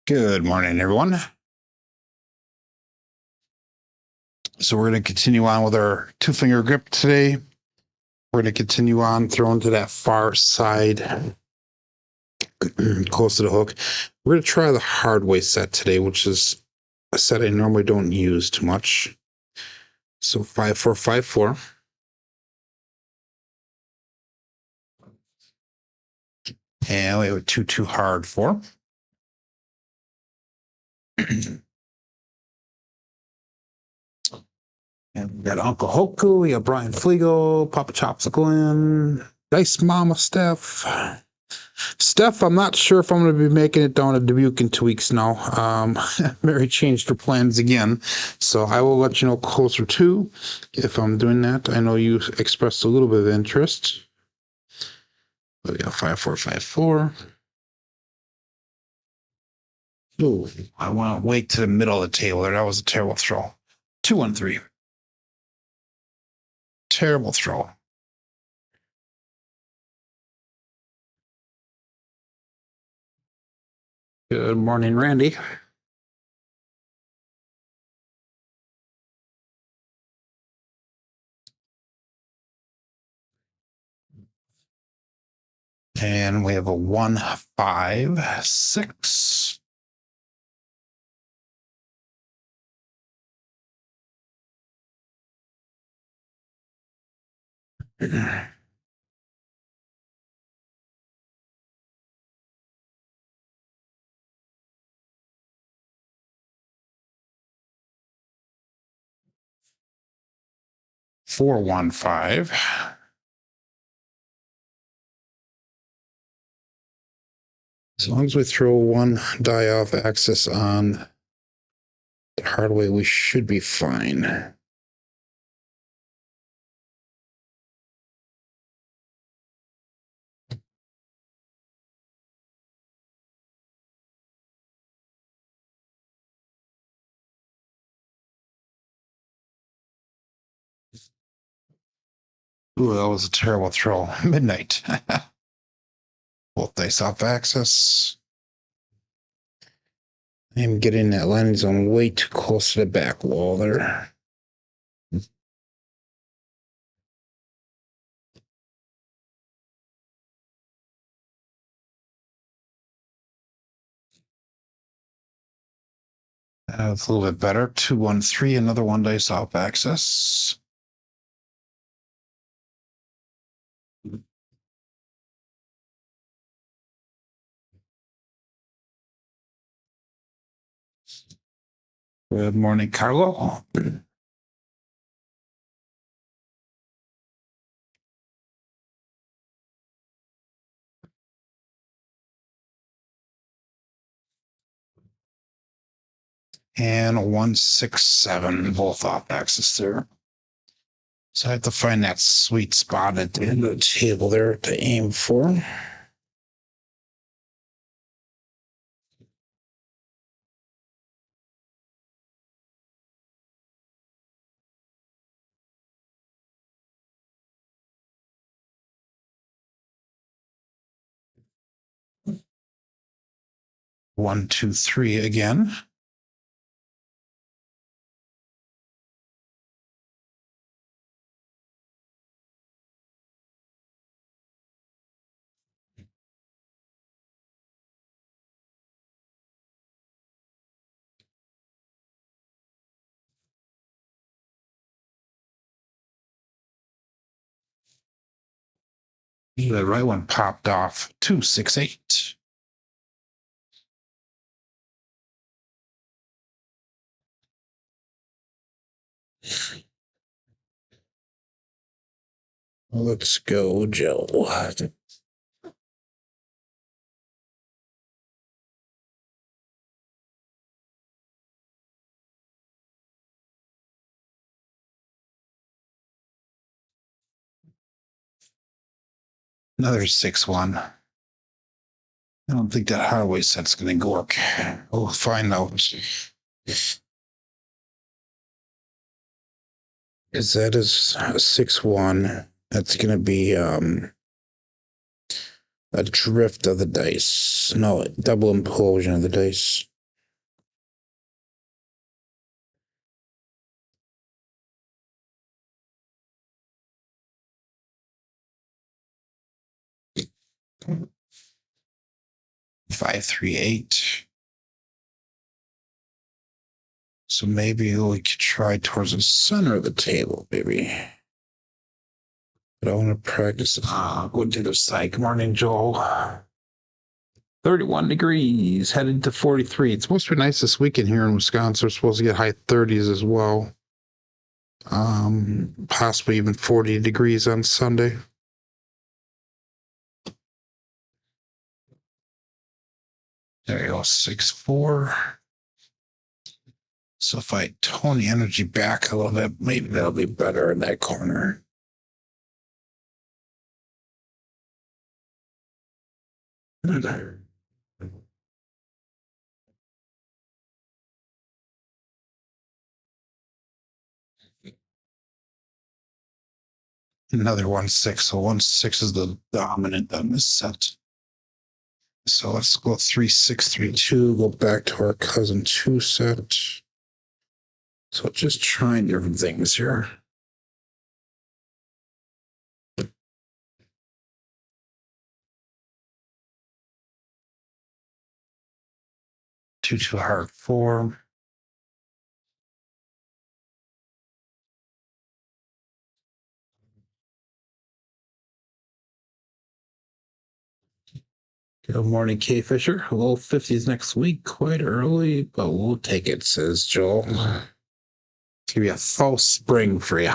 Good morning, everyone. So we're going to continue on with our two-finger grip today. We're going to continue on throwing to that far side, close to the hook. We're going to try the Hardway set today, which is a set I normally don't use too much. So 5-4-5-4. And we have a 2-2 hard 4. And we got Uncle Hoku, we got Brian Fleagle, Papa Chopsicle, Dice Mama Steph. Steph, I'm not sure if I'm going to be making it down to Dubuque in 2 weeks now. Mary changed her plans again, so I will let you know closer to if I'm doing that. I know you expressed a little bit of interest. We got 5-4-5-4. Ooh, I want to wait to the middle of the table there. That was a terrible throw. 2-1-3. Terrible throw. Good morning, Randy. And we have a 1-5-6. Four, 1-5. As long as we throw one die off axis on the Hardway, we should be fine. Ooh, that was a terrible throw. Midnight. Both dice off axis. I'm getting that landing zone way too close to the back wall there. That's a little bit better. 2-1-3, another one dice off axis. Good morning, Carlo. And 1-6-7, both off axis there. So I have to find that sweet spot at the end of the table there to aim for. One, 2, 3 again. The right one popped off. 2-6-8. Let's go, Joe. Another 6-1. I don't think that Hardway set's going to work. We'll find out. Is that is a 6-1? That's going to be a drift of the dice. No, double implosion of the dice. 538. So maybe we could try towards the center of the table, maybe. But I want to practice. Go to the side. Good morning, Joel. 31 degrees, headed to 43. It's supposed to be nice this weekend here in Wisconsin. We're supposed to get high 30s as well. Possibly even 40 degrees on Sunday. There you go, 6-4. So if I tone the energy back a little bit, maybe that'll be better in that corner. Another 1-6. So 1-6 is the dominant on this set. So let's go 3-6-3-2. Go back to our cousin 2 set. So just trying different things here. Two hard 4. Good morning, K Fisher. Low 50s next week, quite early, but we'll take it, says Joel. It's gonna be a false spring for you.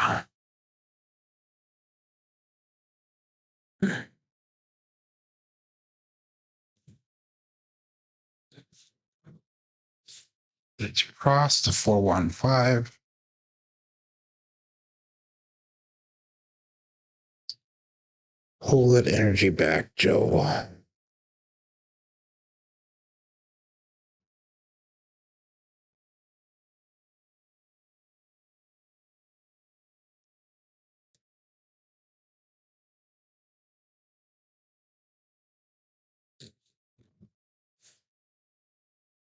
It's cross to 4-1-5. Hold that energy back, Joe.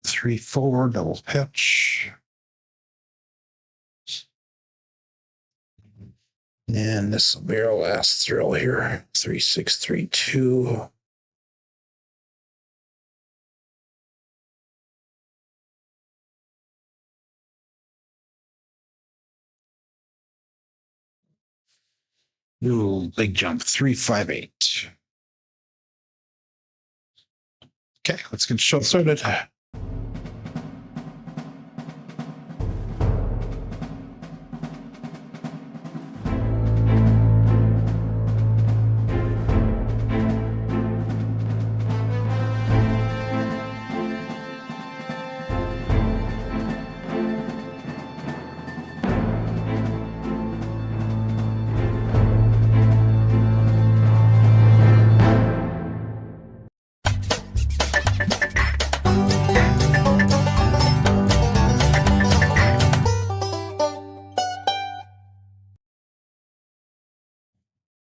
Three forward, double pitch. And this will be our last throw here. 3-6-3-2. Ooh, big jump. 3-5-8. Okay, let's get the show started.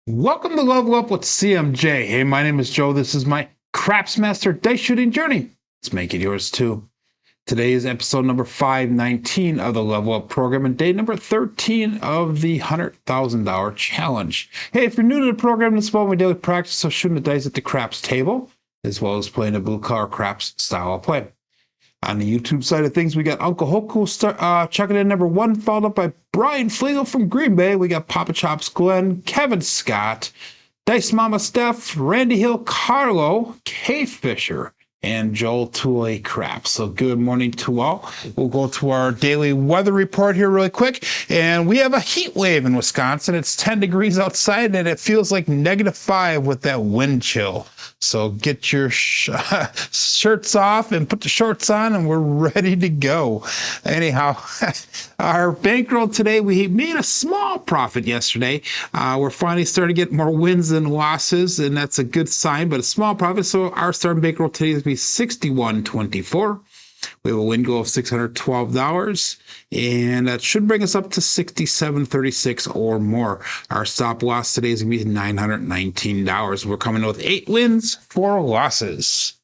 Welcome to Level Up with CMJ. Hey, my name is Joe. This is my Craps Master Dice Shooting Journey. Let's make it yours too. Today is episode number 519 of the Level Up program and day number 13 of the $100,000 challenge. Hey, if you're new to the program, this is about my daily practice of shooting the dice at the craps table, as well as playing a blue collar craps style of play. On the YouTube side of things, we got Uncle Hoku checking in number 1, followed up by Brian Flegel from Green Bay. We got Papa Chops Glenn, Kevin Scott, Dice Mama Steph, Randy Hill, Carlo, K Fisher, and Joel Tooley Crap. So good morning to all. We'll go to our daily weather report here really quick. And we have a heat wave in Wisconsin. It's 10 degrees outside and it feels like -5 with that wind chill. So get your shirts off and put the shorts on and we're ready to go. Anyhow, our bankroll today, we made a small profit yesterday. We're finally starting to get more wins than losses, and that's a good sign, but a small profit. So our starting bankroll today is going to be $61.24. We have a win goal of $612, and that should bring us up to $67.36 or more. Our stop loss today is going to be $919. We're coming with 8 wins, 4 losses.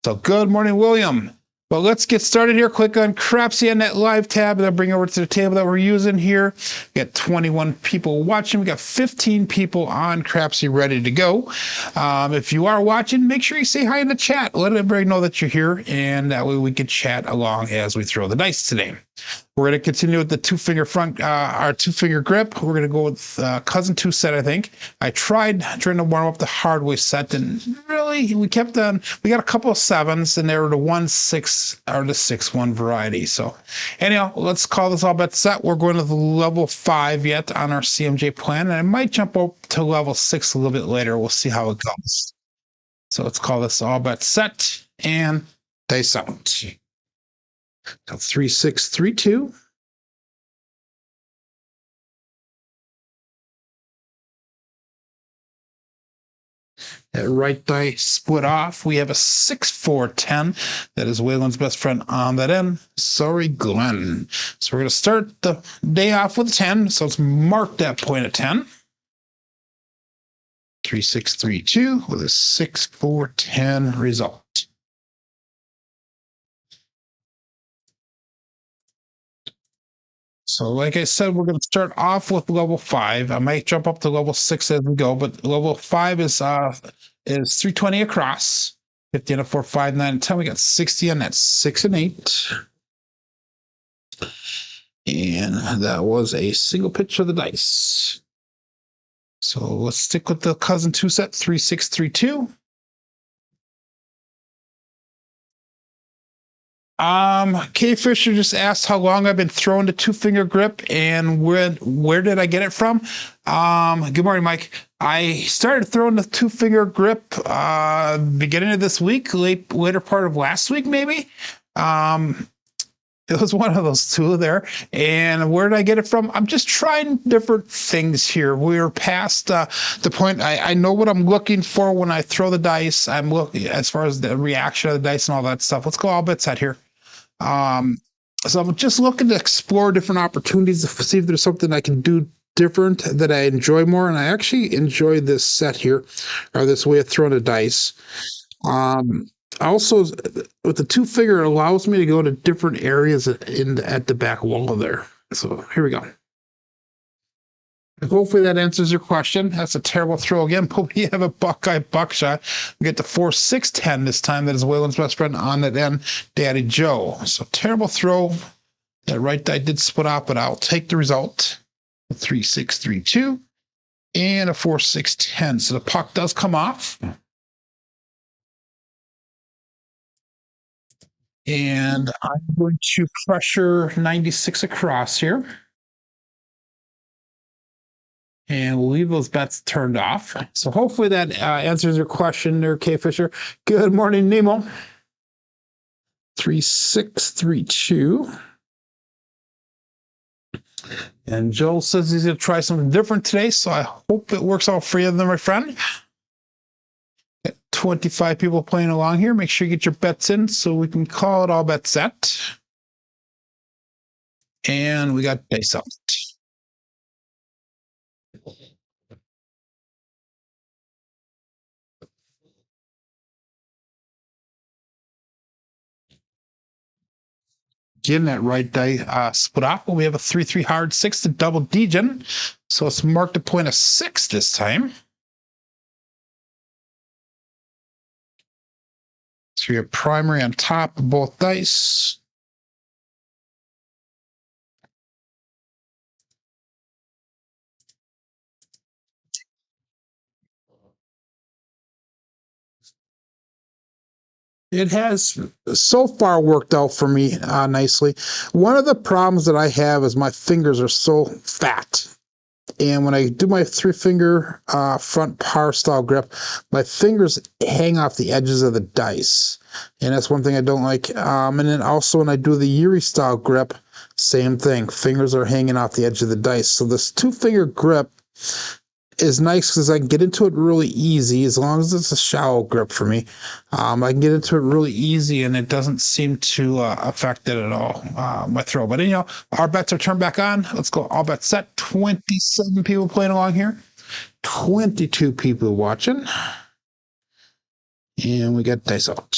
So good morning, William. But let's get started here. Click on Crapsee on that live tab, and then bring over to the table that we're using here. We got 21 people watching. We got 15 people on Crapsee ready to go. If you are watching, make sure you say hi in the chat. Let everybody know that you're here, and that way we can chat along as we throw the dice today. We're going to continue with the two-finger front, our two-finger grip. We're going to go with cousin two set, I think. I tried trying to warm up the Hardway set, and really, we kept on. We got a couple of sevens, and they were the 1-6 or the 6-1 variety. So, anyhow, let's call this all bet set. We're going to the level 5 yet on our CMJ plan, and I might jump up to level 6 a little bit later. We'll see how it goes. So let's call this all bet set and dice out. 3, 6, 3, 2. That right die split off. We have a 6, 4, 10. That is Waylon's best friend on that end. Sorry, Glenn. So we're going to start the day off with a 10. So let's mark that point at 10. 3, 6, 3, 2 with a 6, 4, 10 result. So like I said, we're going to start off with level 5. I might jump up to level 6 as we go, but level 5 is 320 across. 50 on a 4, 5, 9, and 10. We got 60 on that 6 and 8. And that was a single pitch of the dice. So let's stick with the cousin two set, 3, 6, 3, 2. K Fisher just asked how long I've been throwing the two-finger grip and where did I get it from? Good morning, Mike. I started throwing the two-finger grip beginning of this week, later part of last week, maybe. It was one of those two there. And where did I get it from? I'm just trying different things here. We're past the point. I know what I'm looking for when I throw the dice. I'm looking as far as the reaction of the dice and all that stuff. Let's go all bets out here. So I'm just looking to explore different opportunities to see if there's something I can do different that I enjoy more. And I actually enjoy this set here, or this way of throwing the dice. Also, with the two-finger, it allows me to go to different areas at the back wall there. So here we go. Hopefully that answers your question. That's a terrible throw again, but we have a Buckeye buckshot. We get the 4, 6, 10 this time. That is Waylon's best friend on that end, Daddy Joe. So terrible throw. That right die did split out, but I'll take the result. 3, 6, 3, 2, and a 4, 6, 10. So the puck does come off. And I'm going to pressure 96 across here. And we'll leave those bets turned off. So hopefully that answers your question there, K Fisher. Good morning, Nemo. 3, 6, 3, 2. And Joel says he's going to try something different today, so I hope it works out for you, my friend. Got 25 people playing along here. Make sure you get your bets in so we can call it all bet set. And we got dice out. Again, that right die split off, but we have a 3, 3 hard 6 to double degen. So let's mark the point of 6 this time. So you have primary on top of both dice. It has so far worked out for me nicely. One of the problems that I have is my fingers are so fat. And when I do my three-finger front par style grip, my fingers hang off the edges of the dice. And that's one thing I don't like. And then also when I do the Yuri style grip, same thing. Fingers are hanging off the edge of the dice. So this two-finger grip is nice because I can get into it really easy as long as it's a shallow grip for me. I can get into it really easy and it doesn't seem to affect it at all, my throw. But anyhow, our bets are turned back on. Let's go all bets set. 27 people playing along here. 22 people watching. And we got dice out.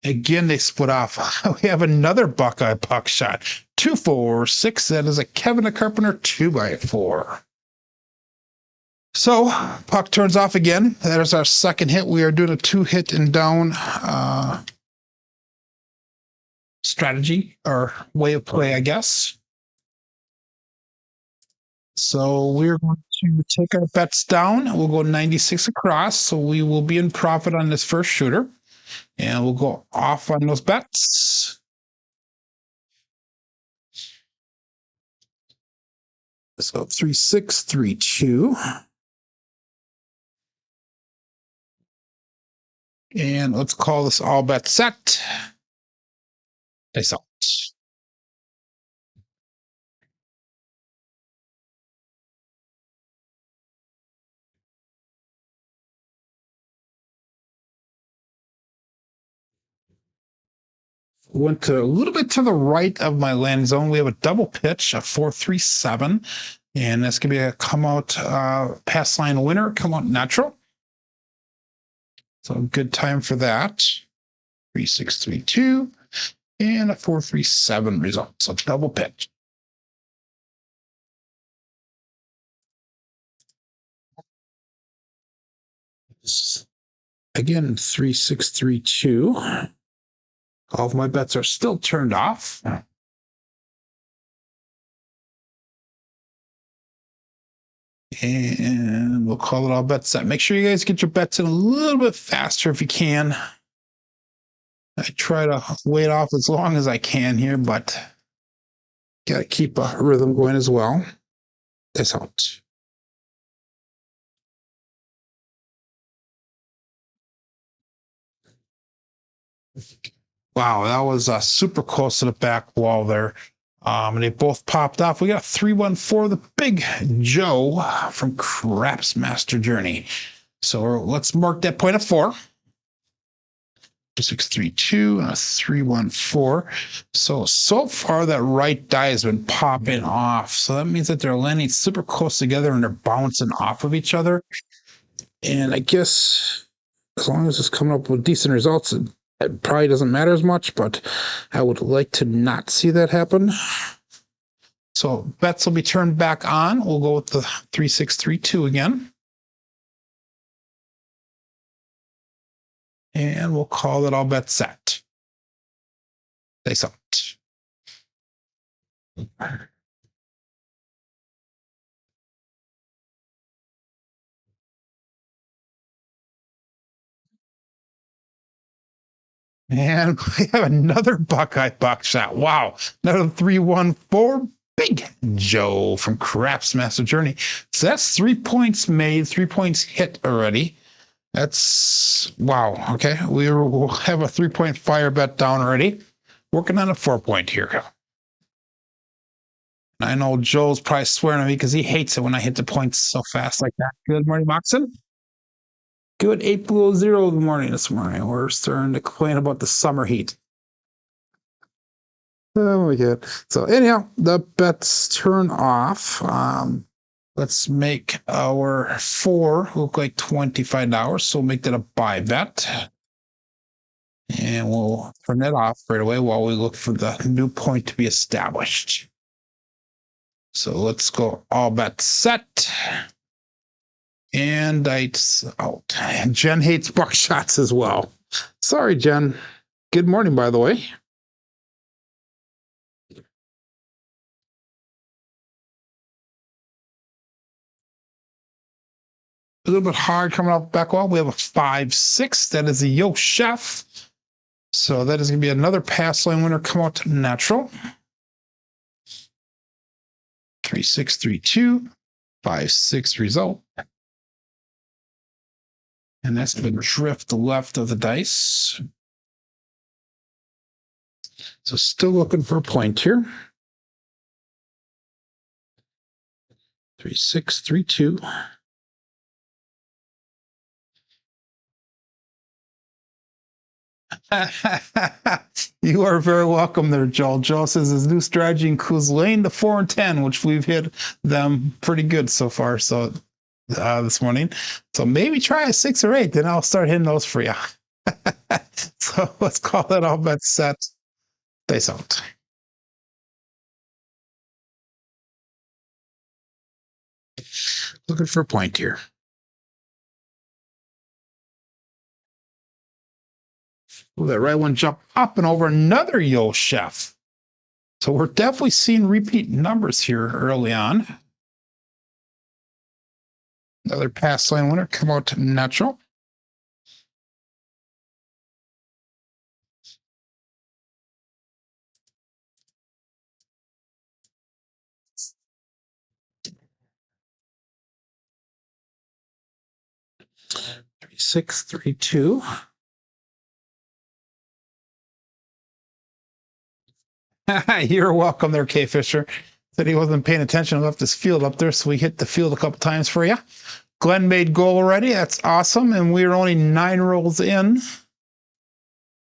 Again, they split off. We have another Buckeye puck shot. 2, 4, 6. That is a Kevin the Carpenter 2x4. So puck turns off again. That is our second hit. We are doing a 2-hit and down strategy or way of play, I guess. So we're going to take our bets down. We'll go 96 across. So we will be in profit on this first shooter. And we'll go off on those bets. So 3, 6, 3, 2. And let's call this all bet set. Dice out. Went to a little bit to the right of my landing zone. We have a double pitch, a 4-3-7, and that's gonna be a come out pass line winner, come out natural. So good time for that. 3, 6, 3, 2, and a 4-3-7 result. So double pitch. Again, 3, 6, 3, 2. All of my bets are still turned off. And we'll call it all bets set. Make sure you guys get your bets in a little bit faster if you can. I try to wait off as long as I can here, but got to keep a rhythm going as well. This out. Wow, that was super close to the back wall there. And they both popped off. We got 3-1-4, the Big Joe from Crapsee Master Journey. So let's mark that point at 4. 6, 3, 2, and a 3-1-4. So far that right die has been popping off. So that means that they're landing super close together and they're bouncing off of each other. And I guess as long as it's coming up with decent results, it probably doesn't matter as much, but I would like to not see that happen. So bets will be turned back on. We'll go with the 3, 6, 3, 2 again. And we'll call it all bets set. Dice out. And we have another Buckeye buck shot. Wow. Another 3-1-4. Big Joe from Crapsee Master Journey. So that's 3 points made, 3 points hit already. That's wow. Okay. We'll have a 3-point fire bet down already. Working on a 4-point here. I know Joel's probably swearing at me because he hates it when I hit the points so fast like that. Good morning, Moxon. Good 8 below 0 in the morning this morning. We're starting to complain about the summer heat. Oh my God. So anyhow, the bets turn off. Let's make our 4 look like $25. So we'll make that a buy bet. And we'll turn that off right away while we look for the new point to be established. So let's go all bets set. And dice out. And Jen hates buckshots as well. Sorry, Jen. Good morning, by the way. A little bit hard coming off back wall. We have a 5-6. That is a Yo Chef. So that is going to be another pass line winner come out natural. 3, 6, 3, 2. 5-6 result. And that's going to drift the left of the dice. So still looking for a point here. 3, 6, 3, 2. You are very welcome there, Joel. Joel says his new strategy includes laying the 4 and 10, which we've hit them pretty good so far. So this morning. So maybe try a 6 or 8, then I'll start hitting those for you. So let's call that all bet set. Face out. Looking for a point here. Ooh, that right one jump up and over another Yo Chef. So we're definitely seeing repeat numbers here early on. Another pass line winner come out natural. Three, 6, 3, 2. You're welcome there, K Fisher. Said he wasn't paying attention, left his field up there, so we hit the field a couple times for you. Glenn made goal already. That's awesome. And we're only 9 rolls in.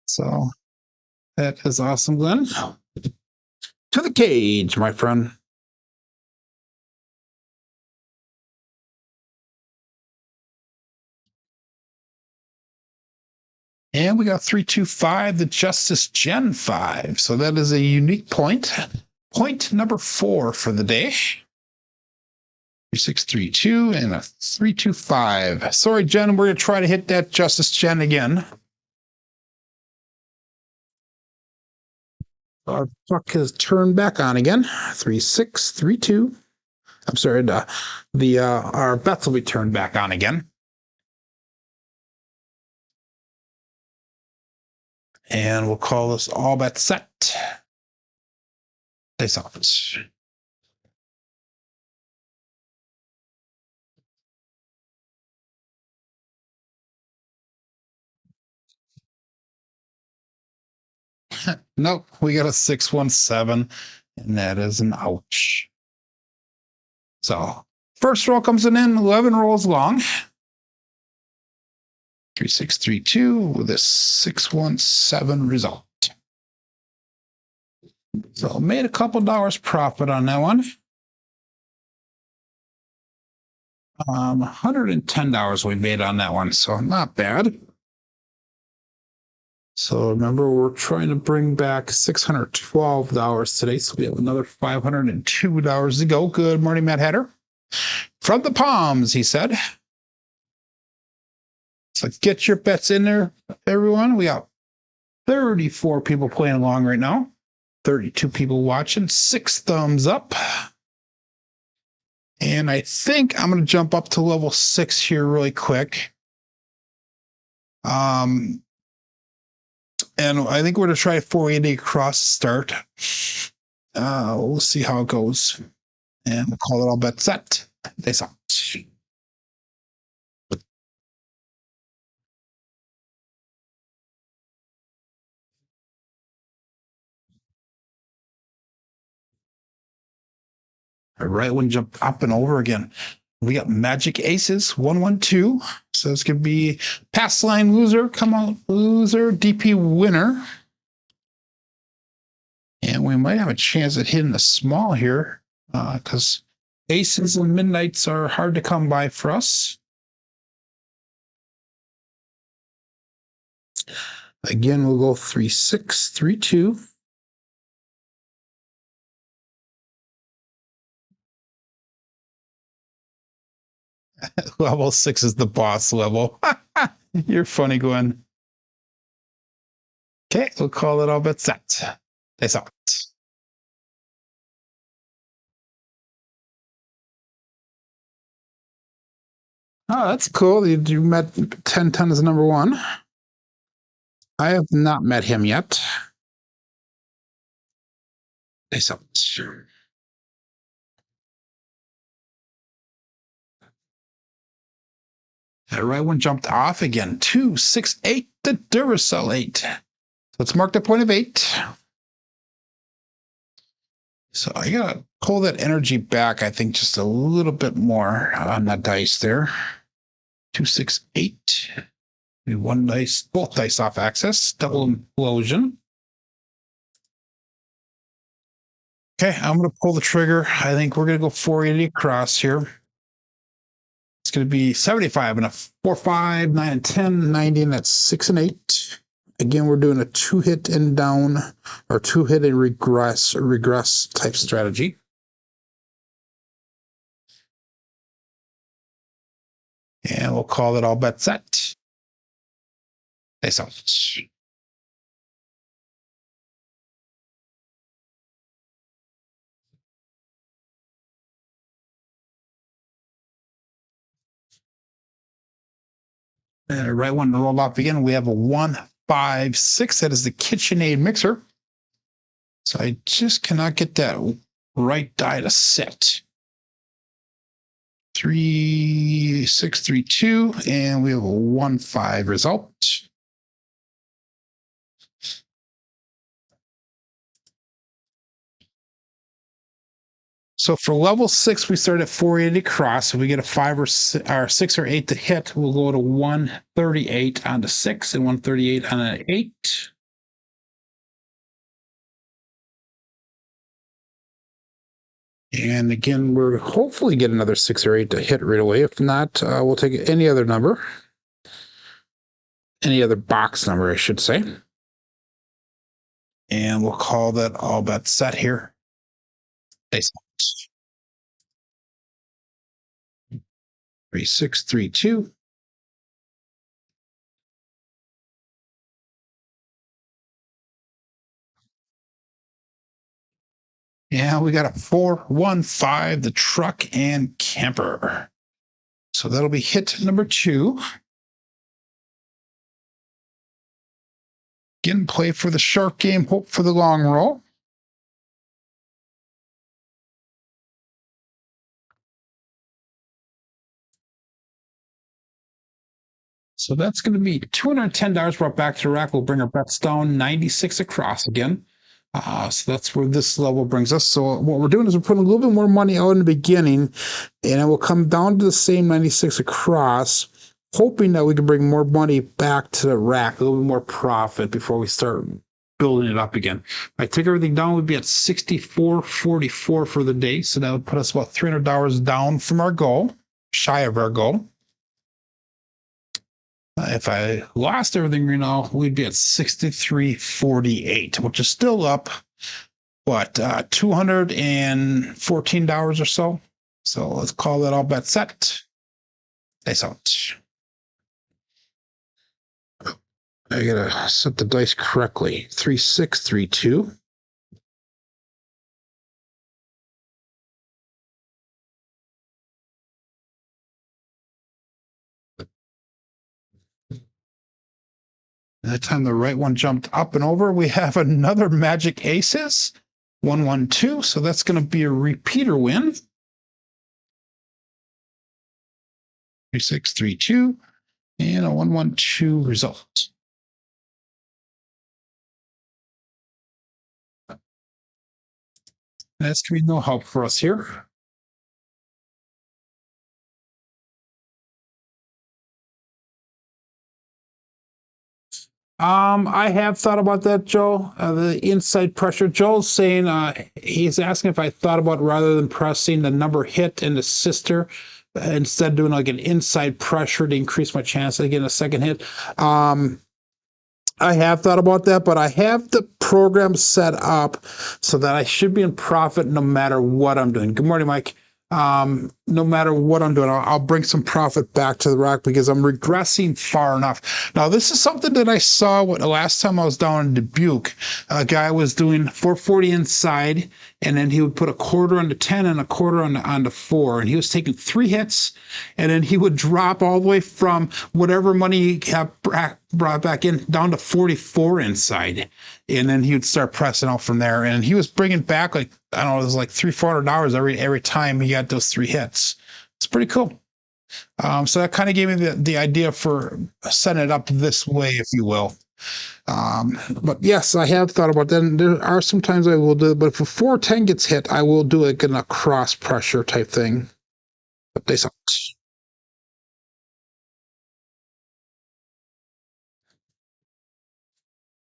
So that is awesome, Glenn. To the cage, my friend. And we got 325, the Justice Gen 5. So that is a unique point. Point number 4 for the day. 3632 and a 325. Sorry, Jen, we're going to try to hit that Justice Gen again. Our truck has turned back on again. 3632. I'm sorry, our bets will be turned back on again. And we'll call this all bet set. Face off. Nope, we got a 617, and that is an ouch. So first roll comes in 11 rolls long. 3632 with a 617 result. So made a couple dollars profit on that one. $110 we made on that one, so not bad. So remember, we're trying to bring back $612 today, so we have another $502 to go. Good morning, Matt Hatter. From the Palms, he said. So get your bets in there, everyone. We got 34 people playing along right now. 32 people watching. 6 thumbs up. And I think I'm going to jump up to level 6 here really quick. And I think we're going to try 480 across the start. We'll see how it goes. And we'll call it all bet set. Face out. All right, one jump up and over again. We got Magic Aces, 112. So it's going to be pass line loser, come out loser, DP winner. And we might have a chance at hitting a small here because aces and midnights are hard to come by for us. Again, we'll go 3632. Level 6 is the boss level. You're funny, Gwen. Okay, we'll call it all bet set. That's out. Oh, that's cool. You met 1010 as number 1. I have not met him yet. That's out. Sure. That right one jumped off again. 268, the Duracell 8. Let's mark the point of 8. So I gotta pull that energy back, I think, just a little bit more on that dice there. 268. One dice, both dice off axis, double implosion. Okay, I'm gonna pull the trigger. I think we're gonna go 480 across here. It's going to be 75 and a 4, 5, 9, and 10, 90, and that's 6 and 8. Again, we're doing a 2-hit and down or 2-hit and regress type strategy. And we'll call it all bet set. Face out. And the right one to roll off again. We have a 1, 5, 6. That is the KitchenAid mixer. So I just cannot get that right die to set. 3, 6, 3, 2, and we have a 1, 5 result. So for level 6, we start at 480 cross. If we get a 5 or 6 or 8 to hit, we'll go to 138 on the 6 and 138 on an 8. And again, we're hopefully get another 6 or 8 to hit right away. If not, we'll take any other number. Any other box number, I should say. And we'll call that all bet set here. 3, 6, 3, 2. Yeah, we got a 4, 1, 5, the truck and camper. So that'll be hit number 2. Again, play for the shark game, hope for the long roll. So that's going to be $210 brought back to the rack. We'll bring our bets down 96 across again. So that's where this level brings us. So what we're doing is we're putting a little bit more money out in the beginning, and it will come down to the same 96 across, hoping that we can bring more money back to the rack, a little bit more profit before we start building it up again. If I take everything down, we'd be at 64.44 for the day. So that would put us about $300 down from our goal, shy of our goal. If I lost everything right now, we'd be at 63.48, which is still up, what, $214 or so. So let's call that all bet set. Dice out. I gotta set the dice correctly. 3, 6, 3, 2. That time the right one jumped up and over. We have another magic aces. 1, 1, 2. So that's going to be a repeater win. 3, 6, 3, 2. And a 1, 1, 2 result. That's going to be no help for us here. I have thought about that, Joe. The inside pressure. Joel's saying he's asking if I thought about rather than pressing the number hit and the sister, instead doing like an inside pressure to increase my chance of getting a second hit. I have thought about that, but I have the program set up so that I should be in profit no matter what I'm doing. Good morning, Mike. No matter what I'm doing, I'll bring some profit back to the rack because I'm regressing far enough. Now, this is something that I saw the last time I was down in Dubuque. A guy was doing 440 inside, and then he would put a quarter on the 10 and a quarter on the 4, and he was taking 3 hits, and then he would drop all the way from whatever money he had brought back in down to 44 inside, and then he would start pressing out from there. And he was bringing back like, I don't know, it was like $300-400 every time he got those 3 hits. It's pretty cool. So that kind of gave me the idea for setting it up this way, if you will. But yes, I have thought about that. And there are some times I will do it, but if a 410 gets hit, I will do it in a cross pressure type thing. But they suck.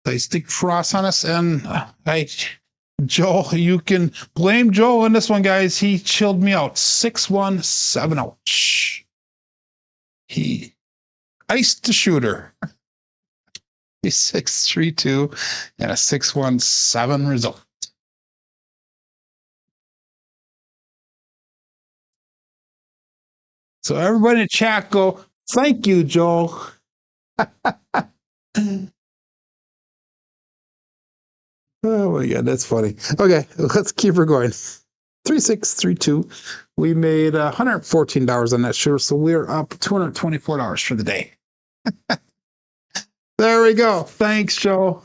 They stick cross on us, and Joel, you can blame Joel on this one, guys. He chilled me out. 6-1, 7-0. Ice the shooter. 632 and a 617 result. So everybody in the chat go, thank you, Joel. Oh my God, that's funny. Okay, let's keep her going. 3632. We made $114 on that shooter, so we're up $224 for the day. There we go. Thanks, Joel.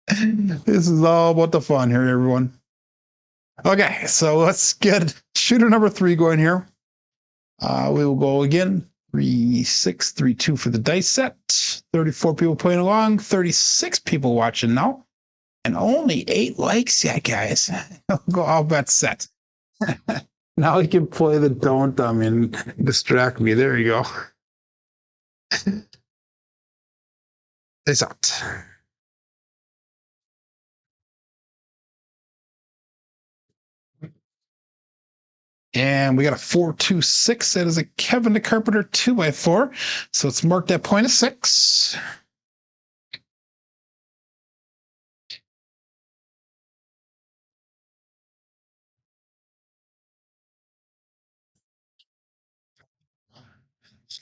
This is all about the fun here, everyone. Okay, so let's get shooter number 3 going here. We will go again. 3632 for the dice set. 34 people playing along. 36 people watching now. And only 8 likes yet, guys. Go all bets set. Now we can play the don't dumb and distract me. There you go. It's out. And we got a 426. That is a Kevin the Carpenter 2x4. So it's marked at point of 6.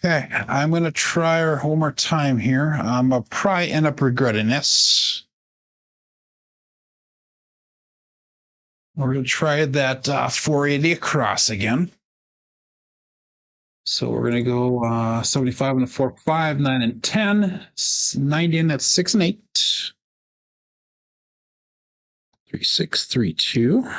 Okay, I'm going to try her one more time here. I'll probably end up regretting this. We're going to try that 480 across again. So we're going to go 75 and a 4, 5, 9 and 10, 90 and that's 6 and 8. 3, 6, 3, 2.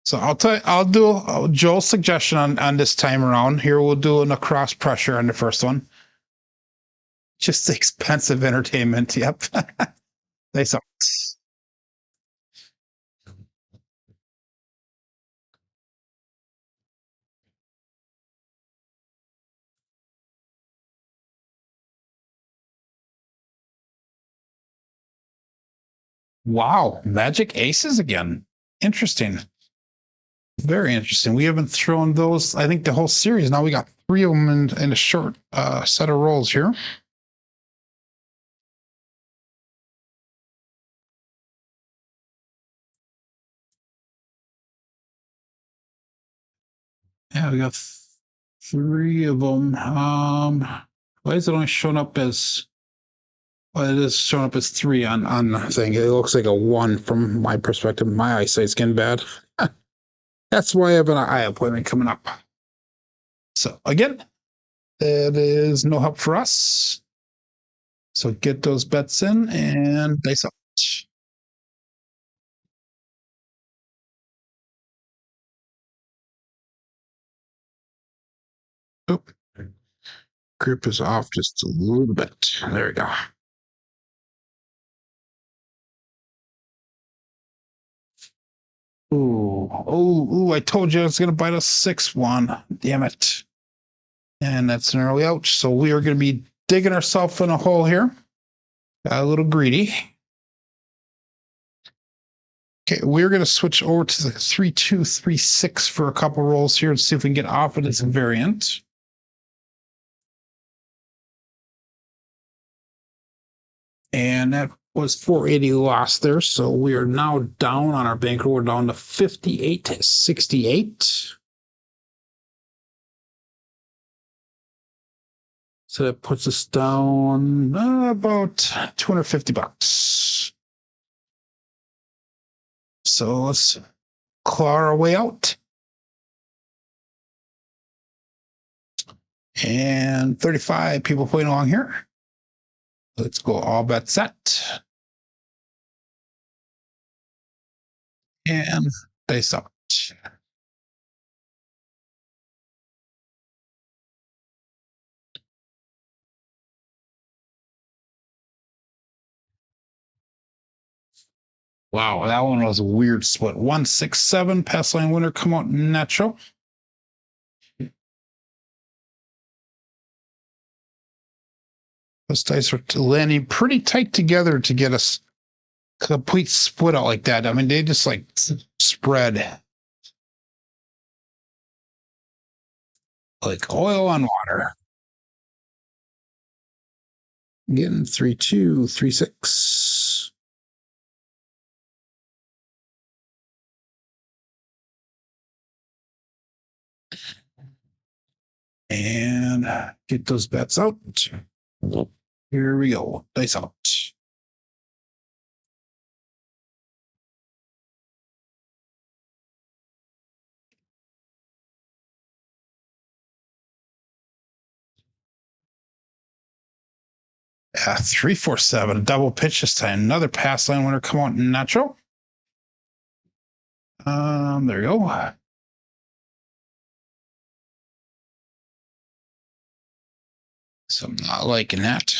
So I'll do Joel's suggestion on this time around. Here we'll do an across pressure on the first one. Just expensive entertainment. Yep. They suck. Wow, magic aces again. Interesting. Very interesting. We haven't thrown those, I think, the whole series. Now we got 3 of them in a short set of rolls here. Yeah, we got 3 of them. Why is it only showing up as? Well, it is showing up as 3 on the thing. It looks like a 1 from my perspective. My eyesight's getting bad. That's why I have an eye appointment coming up. So again, it is no help for us. So get those bets in and dice up. Oop. Grip is off just a little bit. There we go. Ooh, I told you I was going to bite a 6-1. Damn it. And that's an early ouch. So we are going to be digging ourselves in a hole here. Got a little greedy. Okay, we're going to switch over to the 3-2-3-6 for a couple rolls here and see if we can get off of this variant. And that was 480 lost there. So we are now down on our bankroll. We're down to 58.68. So that puts us down about $250. So let's claw our way out. And 35 people playing along here. Let's go all bet set. And dice out. Wow, that one was a weird split. 167, pass line winner, come out natural. Those dice are landing pretty tight together to get us complete split out like that. I mean, they just like spread. like oil on water. Getting 3-2, 3-6. And get those bets out. Here we go. Dice out. Yeah, 3-4-7. Double pitch this time. Another pass line winner come out natural. There you go. So I'm not liking that.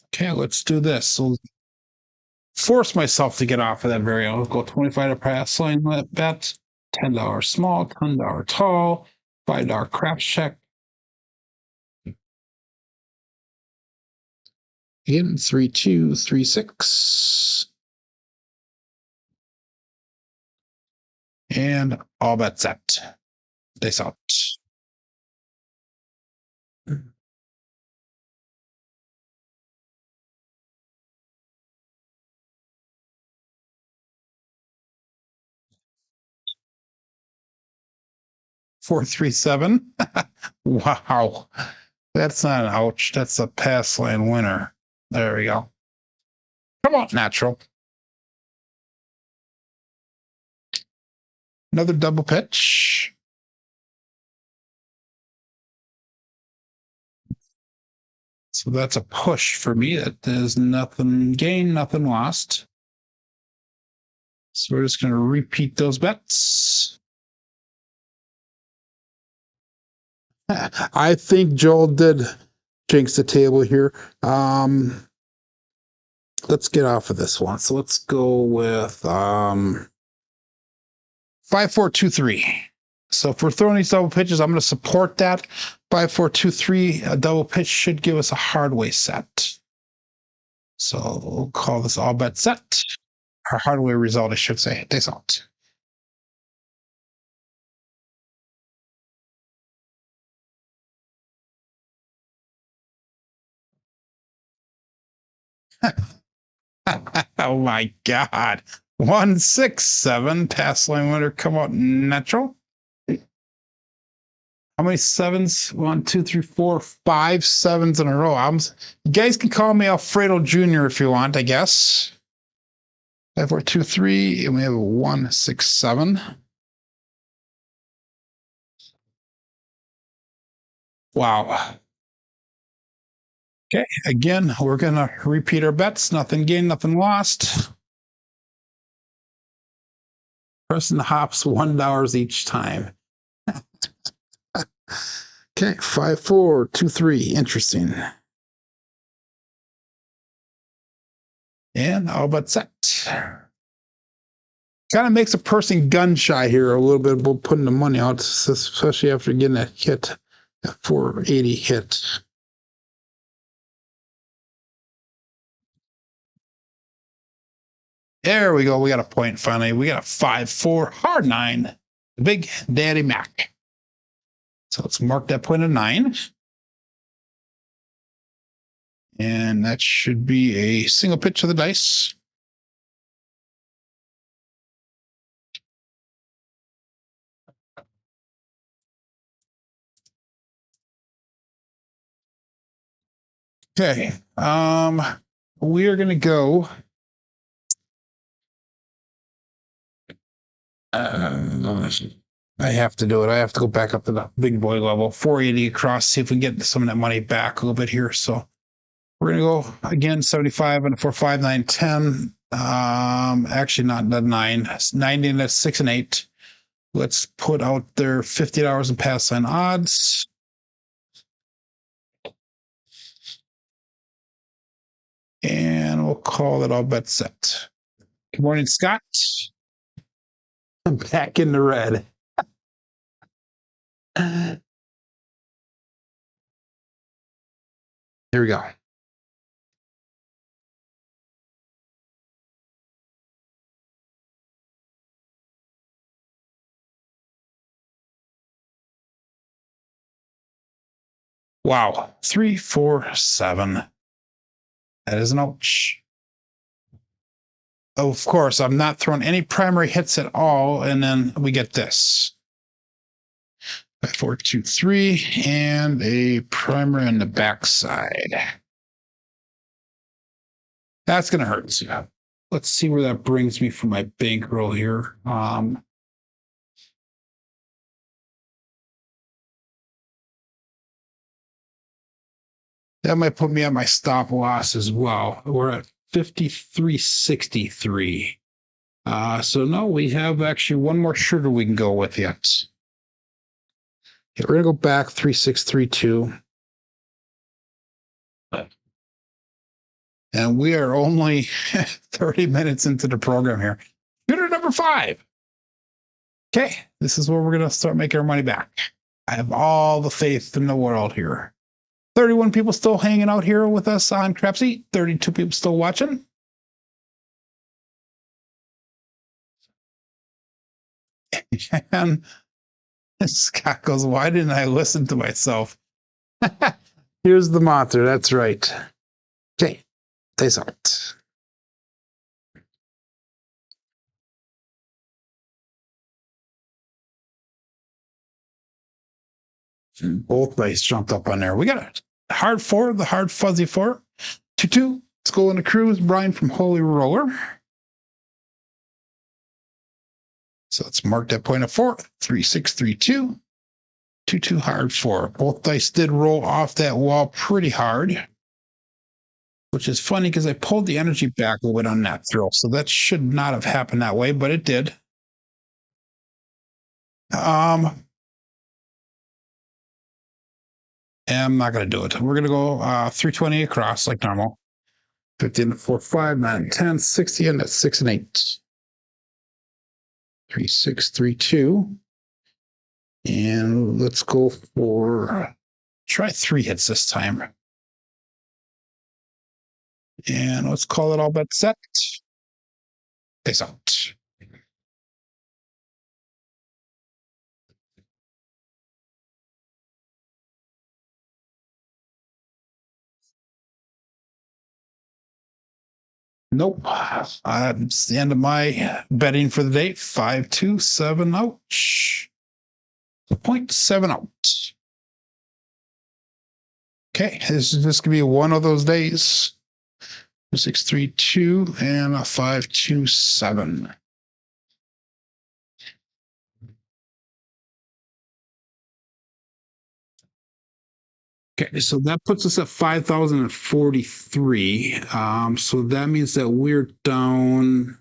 Okay, let's do this. So force myself to get off of that variable. I'll go 25 to pass line bet, $10 small, $10 tall, $5 craps check. In 3-2, 3-6. And all bets set. Dice out. 4-3-7. Wow. That's not an ouch. That's a pass line winner. There we go. Come on, natural. Another double pitch. So that's a push for me. That is nothing gained, nothing lost. So we're just going to repeat those bets. I think Joel did jinx the table here. Let's get off of this one. So let's go with 5-4-2-3. So if we're throwing these double pitches, I'm going to support that. 5-4-2-3, a double pitch should give us a Hardway set. So we'll call this all bet set. Our Hardway result, I should say. Dice out. Oh my God. 1-6-7. Pass line winner come out natural. How many sevens? 1, 2, 3, 4, 5 sevens in a row. You guys can call me Alfredo Jr. if you want, I guess. 5-4-2-3, and we have a 1-6-7. Wow. Okay, again, we're gonna repeat our bets. Nothing gained, nothing lost. Person hops $1 each time. Okay, 5-4-2-3. Interesting. And all but set. Kind of makes a person gun shy here a little bit about putting the money out, especially after getting that hit, that 480 hit. There we go. We got a point finally. We got a 5-4 hard 9. The big Daddy Mac. So let's mark that point of 9. And that should be a single pitch of the dice. Okay. We are gonna go. I have to do it. I have to go back up to the big boy level, 480 across, see if we can get some of that money back a little bit here. So we're gonna go again 75 and 4, 5, 9, 10. Actually not the 9. It's 90 and that's 6 and 8. Let's put out there $50 in pass line odds. And we'll call it all bet set. Good morning, Scott. I'm back in the red. Here we go. Wow. 3, 4, 7. That is an ouch. Of course, I'm not throwing any primary hits at all. And then we get this. 5, 4, 2, 3, and a primary on the backside. That's going to hurt. Let's see where that brings me for my bankroll here. That might put me at my stop loss as well. We're at 53.63. So no, we have actually one more sugar we can go with yet. Yeah, we're gonna go back 3632. And we are only 30 minutes into the program here. Shooter number 5. Okay, this is where we're gonna start making our money back. I have all the faith in the world here. 31 people still hanging out here with us on Crapsee. 32 people still watching. And Scott goes, why didn't I listen to myself? Here's the mantra. That's right. Okay, dice out. Both dice jumped up on there. We got a hard 4, the hard fuzzy 4. 2-2. Let's go on the cruise. Brian from Holy Roller. So let's mark that point of 4. 3, 6, 3, 2. 2-2 hard 4. Both dice did roll off that wall pretty hard, which is funny because I pulled the energy back a bit on that throw. So that should not have happened that way, but it did. I'm not going to do it. We're going to go 320 across like normal. 15, 4, 5, 9, 10, 60, and that's 6 and 8. 3, 6, 3, 2. And let's go for try 3 hits this time. And let's call it all bet set. Face out. Nope. It's the end of my betting for the day. 5, 2, 7, ouch. 0.7 out. Okay, this is just gonna be one of those days. 6, 3, 2, and a 5, 2, 7. Okay, so that puts us at 5,043. So that means that we're down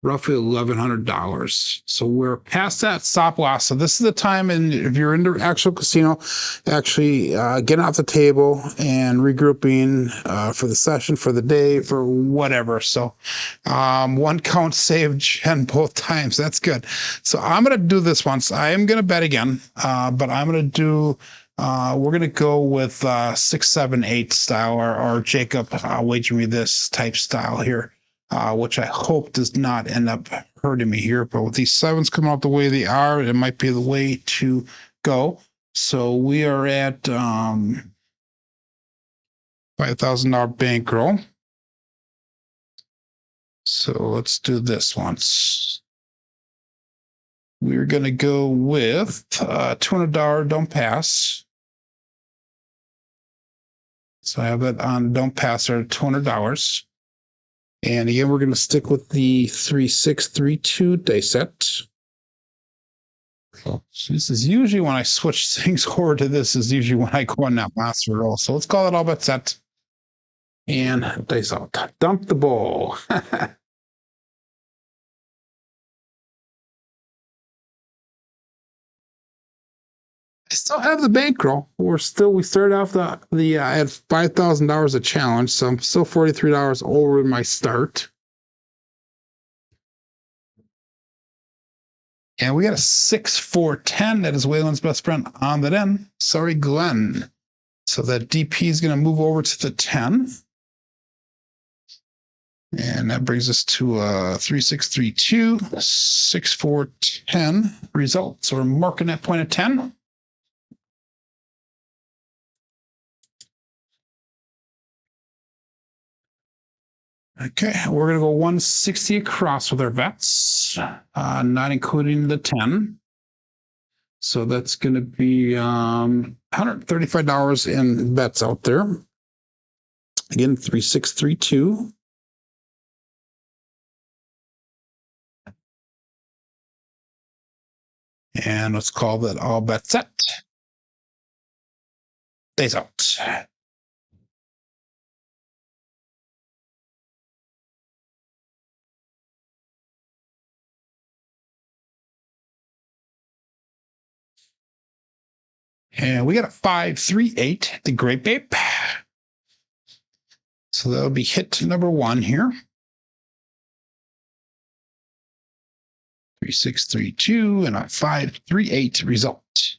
roughly $1,100. So we're past that stop loss. So this is the time, and if you're in the actual casino, actually getting off the table and regrouping for the session, for the day, for whatever. So 1 count saved Jen both times. That's good. So I'm going to do this once. I am going to bet again, but I'm going to do. We're going to go with 6, 7, 8 style, or Jacob wager me this type style here, which I hope does not end up hurting me here. But with these 7s coming out the way they are, it might be the way to go. So we are at $5,000 bankroll. So let's do this once. We're going to go with $200 don't pass. So I have that on don't pass there, $200. And again, we're going to stick with the 3, 6, 3, 2 dice set. So this is usually when I switch things over to this, is usually when I go on that master roll. So let's call it all bet set. And dice out. Dump the bowl. I still have the bankroll. We started off at $5,000 a challenge, so I'm still $43 over my start. And we got a 6, 4, 10. That is Waylon's best friend on that end. Sorry, Glenn. So that DP is going to move over to the 10. And that brings us to 3, 6, 3, 2, 6, 4, 10 result. So we're marking that point at 10. Okay, we're going to go 160 across with our bets, not including the 10. So that's going to be $135 in bets out there. Again, 3632. And let's call that all bets set. Days out. And we got a 538, the Grape Ape. So that'll be hit number 1 here. 3632 and a 538 result.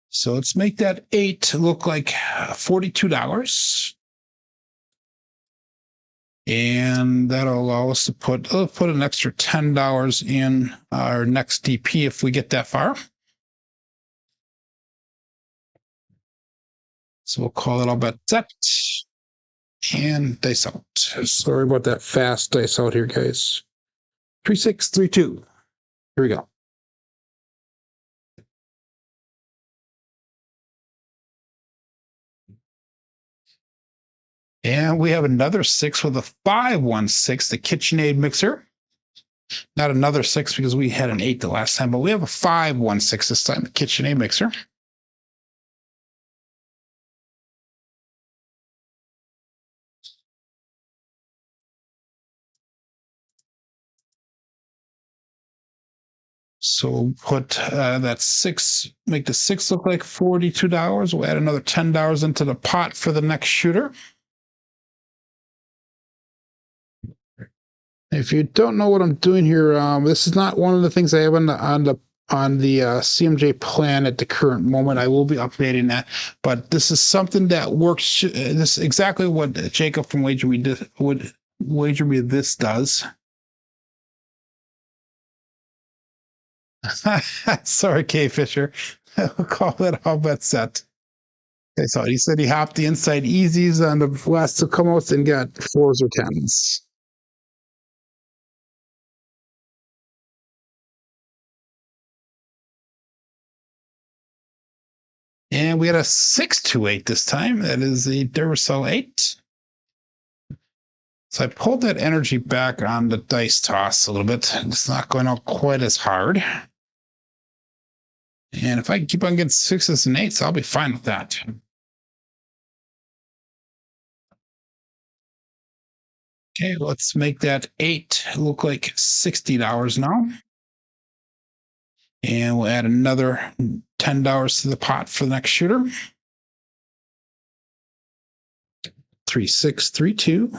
So let's make that 8 look like $42. And that'll allow us to put an extra $10 in our next DP if we get that far. So we'll call it all bet set and dice out. Sorry about that fast dice out here, guys. 3632. Here we go. And we have another 6 with a 516, the KitchenAid mixer. Not another 6 because we had an 8 the last time, but we have a 516 this time, the KitchenAid mixer. So we'll put that 6, make the 6 look like $42. We'll add another $10 into the pot for the next shooter. If you don't know what I'm doing here, this is not one of the things I have on the CMJ plan at the current moment. I will be updating that, but this is something that works. This is exactly what Jacob from Wager Me this does. Sorry, K Fisher. We'll call that all bet set. Okay, so he said he hopped the inside easies on the last two come outs and got 4s or 10s. And we had a 628 this time. That is the Duracell 8. So I pulled that energy back on the dice toss a little bit. It's not going out quite as hard. And if I can keep on getting 6s and 8s, I'll be fine with that. Okay, let's make that 8 look like $60 now. And we'll add another $10 to the pot for the next shooter. 3632.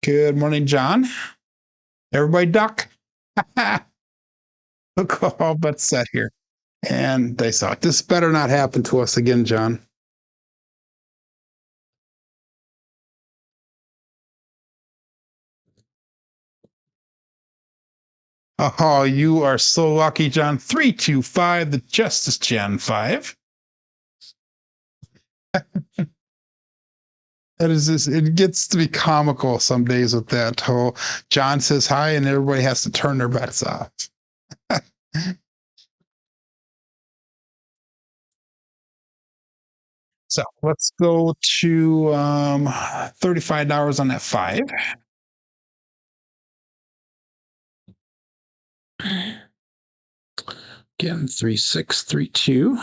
Good morning, John. Everybody duck. Look, all but set here. And they saw it. This better not happen to us again, John. Oh, you are so lucky, John. 325, the Justice Gen 5. That is just, it gets to be comical some days with that whole John says hi and everybody has to turn their bets off. So let's go to $35 on that 5. Again, 3632.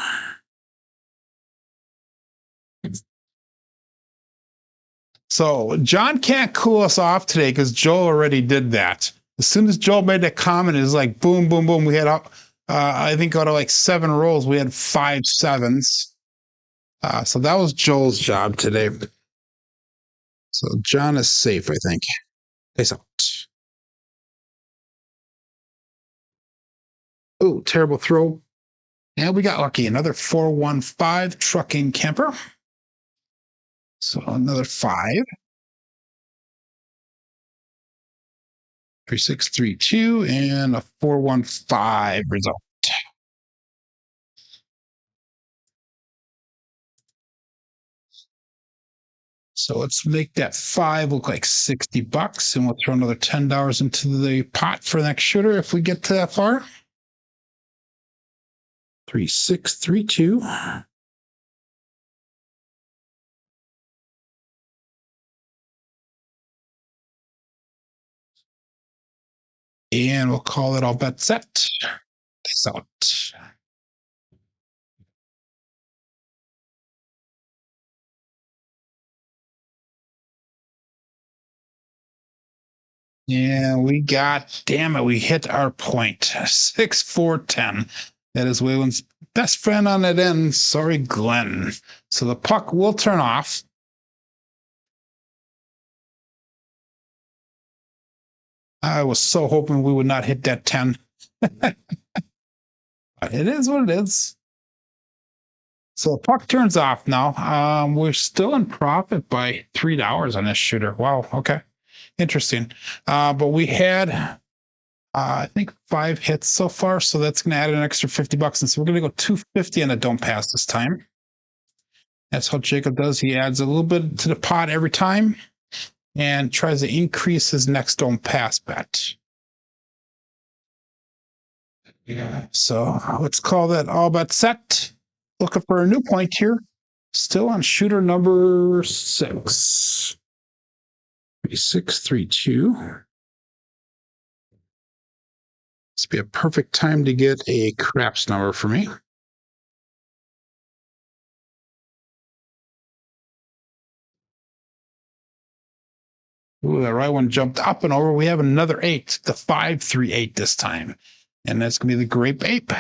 So John can't cool us off today because Joel already did that. As soon as Joel made that comment, it was like boom, boom, boom. We had I think out of like 7 rolls, we had 5 7s. So that was Joel's job today. So John is safe, I think. Peace out. Oh, terrible throw. And we got lucky. Another 415 trucking camper. So another 5. 3632 and a 415 result. So let's make that 5 look like $60, and we'll throw another $10 into the pot for the next shooter if we get to that far. 3632. And we'll call it all bet set. Peace out. Yeah, we got, damn it, we hit our point. 6, 4, 10. That is Waylon's best friend on that end. Sorry, Glenn. So the puck will turn off. I was so hoping we would not hit that 10. It is what it is. So the puck turns off now. We're still in profit by $3 on this shooter. Wow. Okay. Interesting. But we had, I think 5 hits so far. So that's going to add an extra $50. And so we're going to go 250 on the don't pass this time. That's how Jacob does. He adds a little bit to the pot every time and tries to increase his next don't pass bet. Yeah. So let's call that all bet set. Looking for a new point here. Still on shooter number 6. 3632. This would be a perfect time to get a craps number for me. Ooh, that right one jumped up and over. We have another 8, the 538 this time. And that's going to be the grape ape.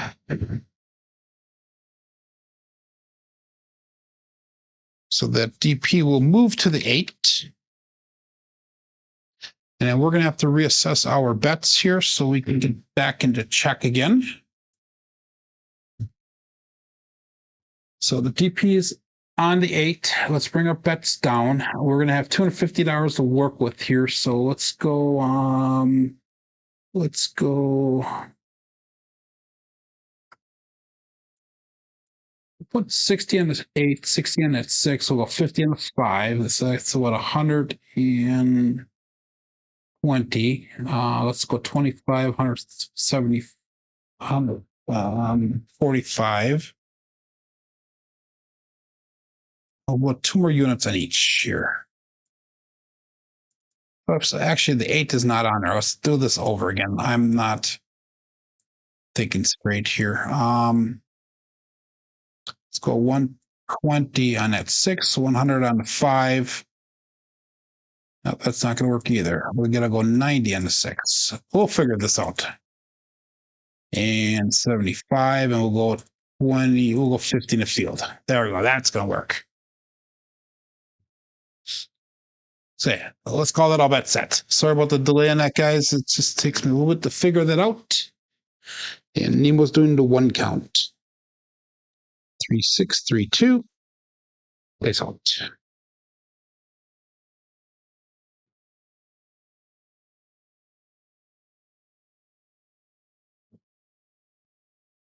So that DP will move to the 8. And then we're going to have to reassess our bets here so we can get back into check again. So the DP is on the 8. Let's bring our bets down. We're going to have $250 to work with here. So let's go, put 60 on the 8, 60 on that 6. We'll go 50 on the 5. So that's what, 120. Let's go 25, 170, 45. I'll put 2 more units on each here. Oops, actually, the 8 is not on there. Let's do this over again. I'm not thinking straight here. Let's go 120 on that 6, 100 on the 5. No, that's not going to work either. We're going to go 90 on the 6. We'll figure this out. And 75, and we'll go 20. We'll go 50 in the field. There we go. That's going to work. So yeah, let's call that all bet set. Sorry about the delay on that, guys. It just takes me a little bit to figure that out. And Nemo's doing the 1 count. 3632. Place out.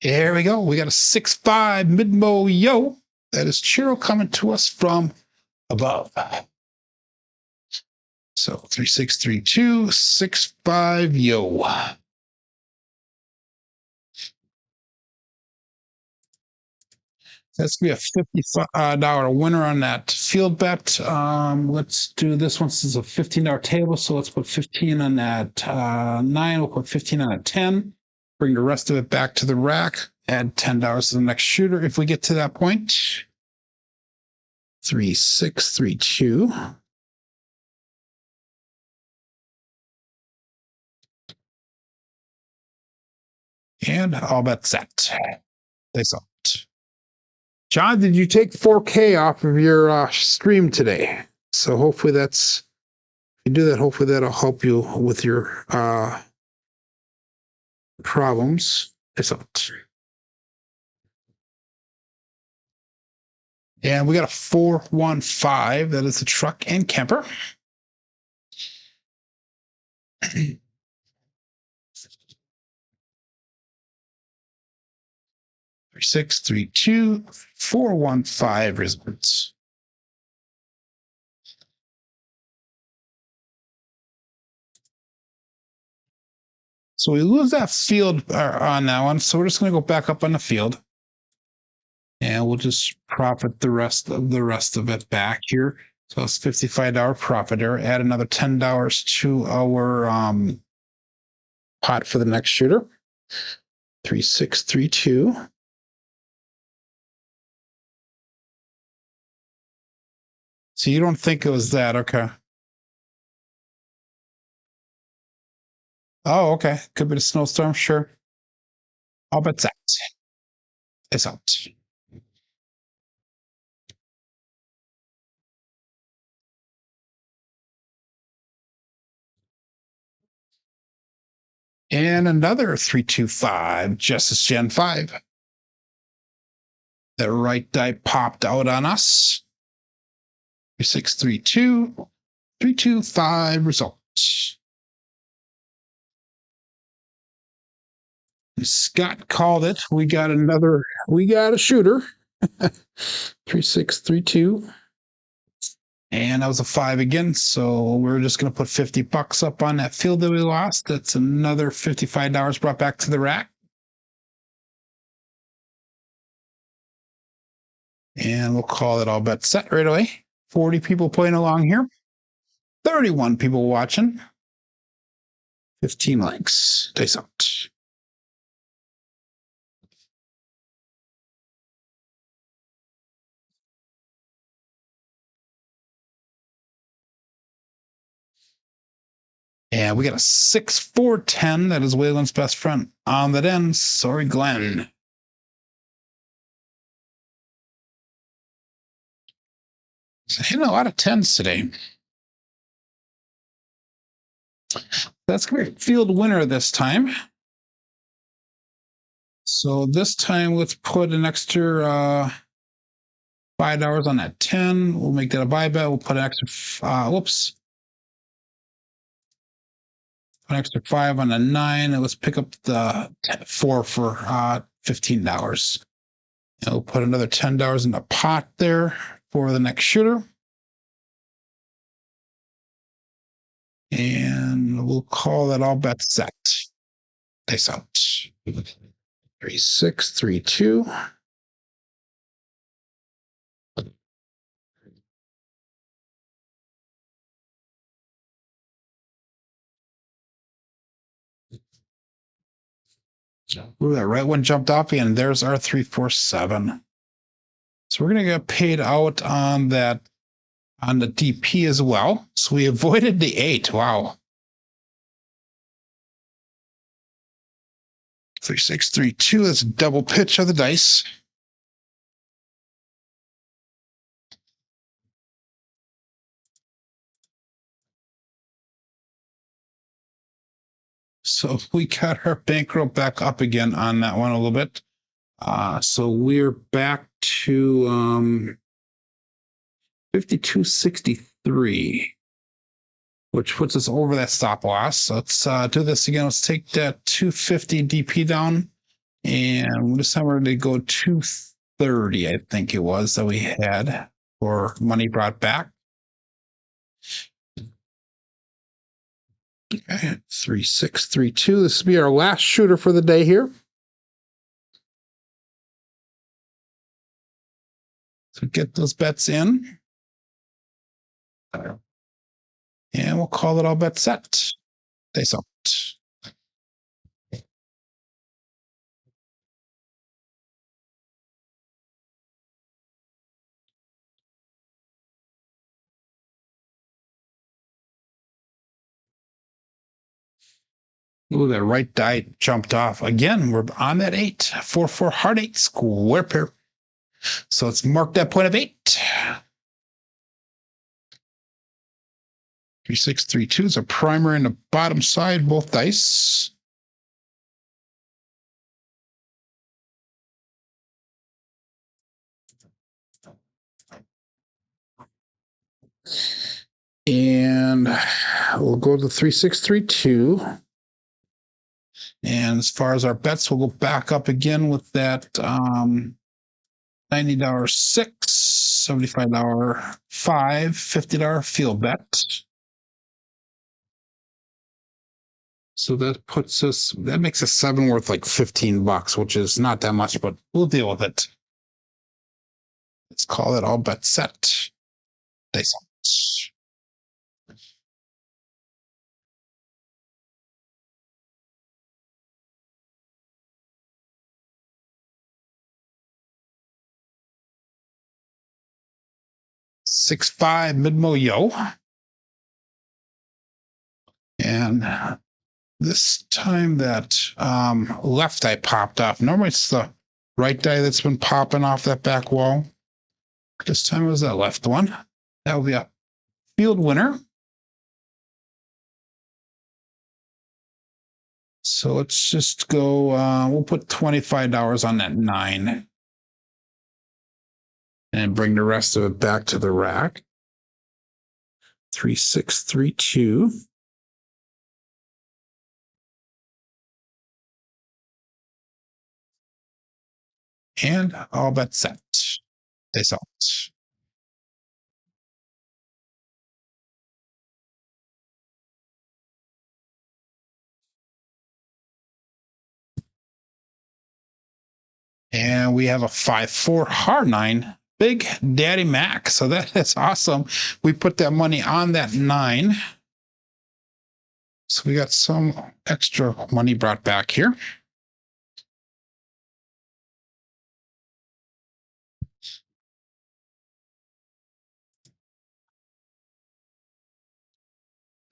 There we go. We got a 6-5 mid-mo yo. That is Chiro coming to us from above. So 3632, 6-5 yo. That's going to be a $50 winner on that field bet. Let's do this one. This is a $15 table, so let's put 15 on that 9. We'll put 15 on a 10. Bring the rest of it back to the rack. Add $10 to the next shooter if we get to that point. 3632. And all bet set. Place out. John, did you take 4K off of your stream today? So hopefully that's, if you do that, hopefully that'll help you with your problems. It's out. And we got a 415. That is a truck and camper. 3632 415 results. So we lose that field on that one. So we're just going to go back up on the field. And we'll just profit the rest of it back here. So it's $55 profit there. Add another $10 to our pot for the next shooter. 3632. So you don't think it was that, okay. Oh, okay. Could be the snowstorm, sure. I'll bet that. It's out. And another 325, Justice Gen 5. The right die popped out on us. 3632, 325 result. Scott called it. We got a shooter. 3632. And that was a 5 again. So we're just going to put $50 up on that field that we lost. That's another $55 brought back to the rack. And we'll call it all bet set right away. 40 people playing along here. 31 people watching. 15 likes. Dice out. And we got a 6-4-10. That is Waylon's best friend on that end. Sorry, Glenn. So hitting a lot of 10s today. That's going to be a field winner this time. So this time, let's put an extra $5 on that 10. We'll make that a buy bet. We'll put an extra, an extra 5 on the 9. And let's pick up the 4 for $15. And we'll put another $10 in the pot there for the next shooter. And we'll call that all bets set. Dice out. 3632. Ooh, that right one jumped off, and there's our 347. So we're going to get paid out on that, on the DP as well. So we avoided the 8. Wow. 3632. That's a double pitch of the dice. So we got our bankroll back up again on that one a little bit. So we're back to 5263, which puts us over that stop loss. So let's do this again. Let's take that 250 DP down, and this time we're going to go 230, I think it was, that we had for money brought back. Okay, 3632. This will be our last shooter for the day here. So get those bets in. And we'll call it all bet set. Dice out. Ooh, that right die jumped off. Again, we're on that 8. 4-4 hard 8 square pair. So let's mark that point of 8. 3632 is a primer in the bottom side, both dice. And we'll go to 3632. And as far as our bets, we'll go back up again with that $90 6, $75 5, $50 field bet. So that puts us, that makes a 7 worth like $15, which is not that much, but we'll deal with it. Let's call it all bet set. Dice out. 6-5 mid-mo yo. And this time that left eye popped off. Normally it's the right die that's been popping off that back wall. This time it was that left one. That will be a field winner. So let's just go, we'll put $25 on that 9. And bring the rest of it back to the rack. 3, 6, 3, 2. And all bet set. Dice out. And we have a 5-4 hard 9, Big Daddy Mac. So that is awesome. We put that money on that 9. So we got some extra money brought back here.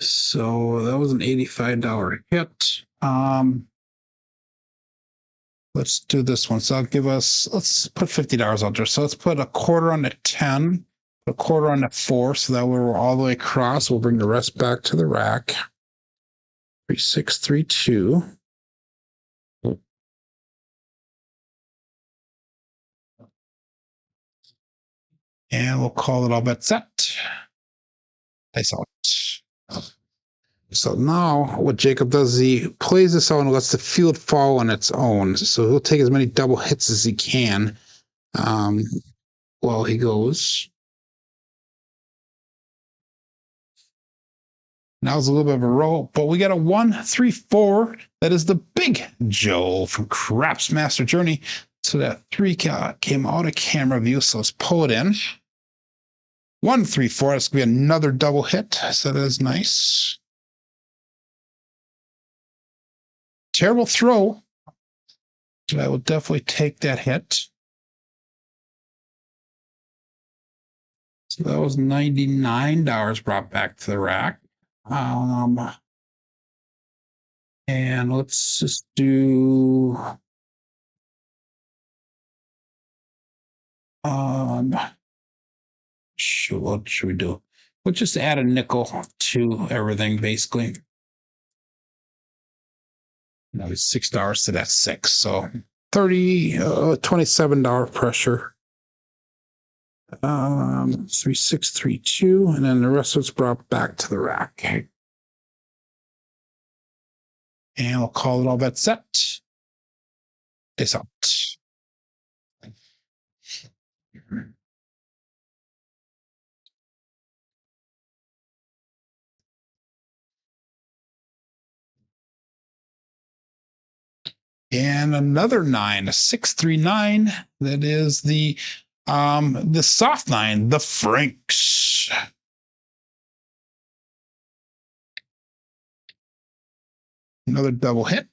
So that was an $85 hit. Let's do this one. So I'll give us, let's put $50 out there. So let's put a quarter on the 10, a quarter on the 4. So that way we're all the way across. We'll bring the rest back to the rack. 3, 6, 3, 2. And we'll call it all bet set. Dice out. So now what Jacob does is he plays this out and lets the field fall on its own. So he'll take as many double hits as he can while he goes. Now it's a little bit of a roll, but we got a 1, 3, 4. That is the Big Joe from Craps Master Journey. So that 3 came out of camera view. So let's pull it in. 1, 3, 4. That's going to be another double hit. So that is nice. Terrible throw. So I will definitely take that hit. So that was $99 brought back to the rack. And let's just do sure, what should we do? We'll just add a nickel to everything basically. Now it's $6 to that 6, so $27 pressure. 3, 6, 3, 2, and then the rest of it's brought back to the rack. And I'll call it all bet set. It's out. And another 9, a 6, 3, 9. That is the soft 9, the Franks. Another double hit.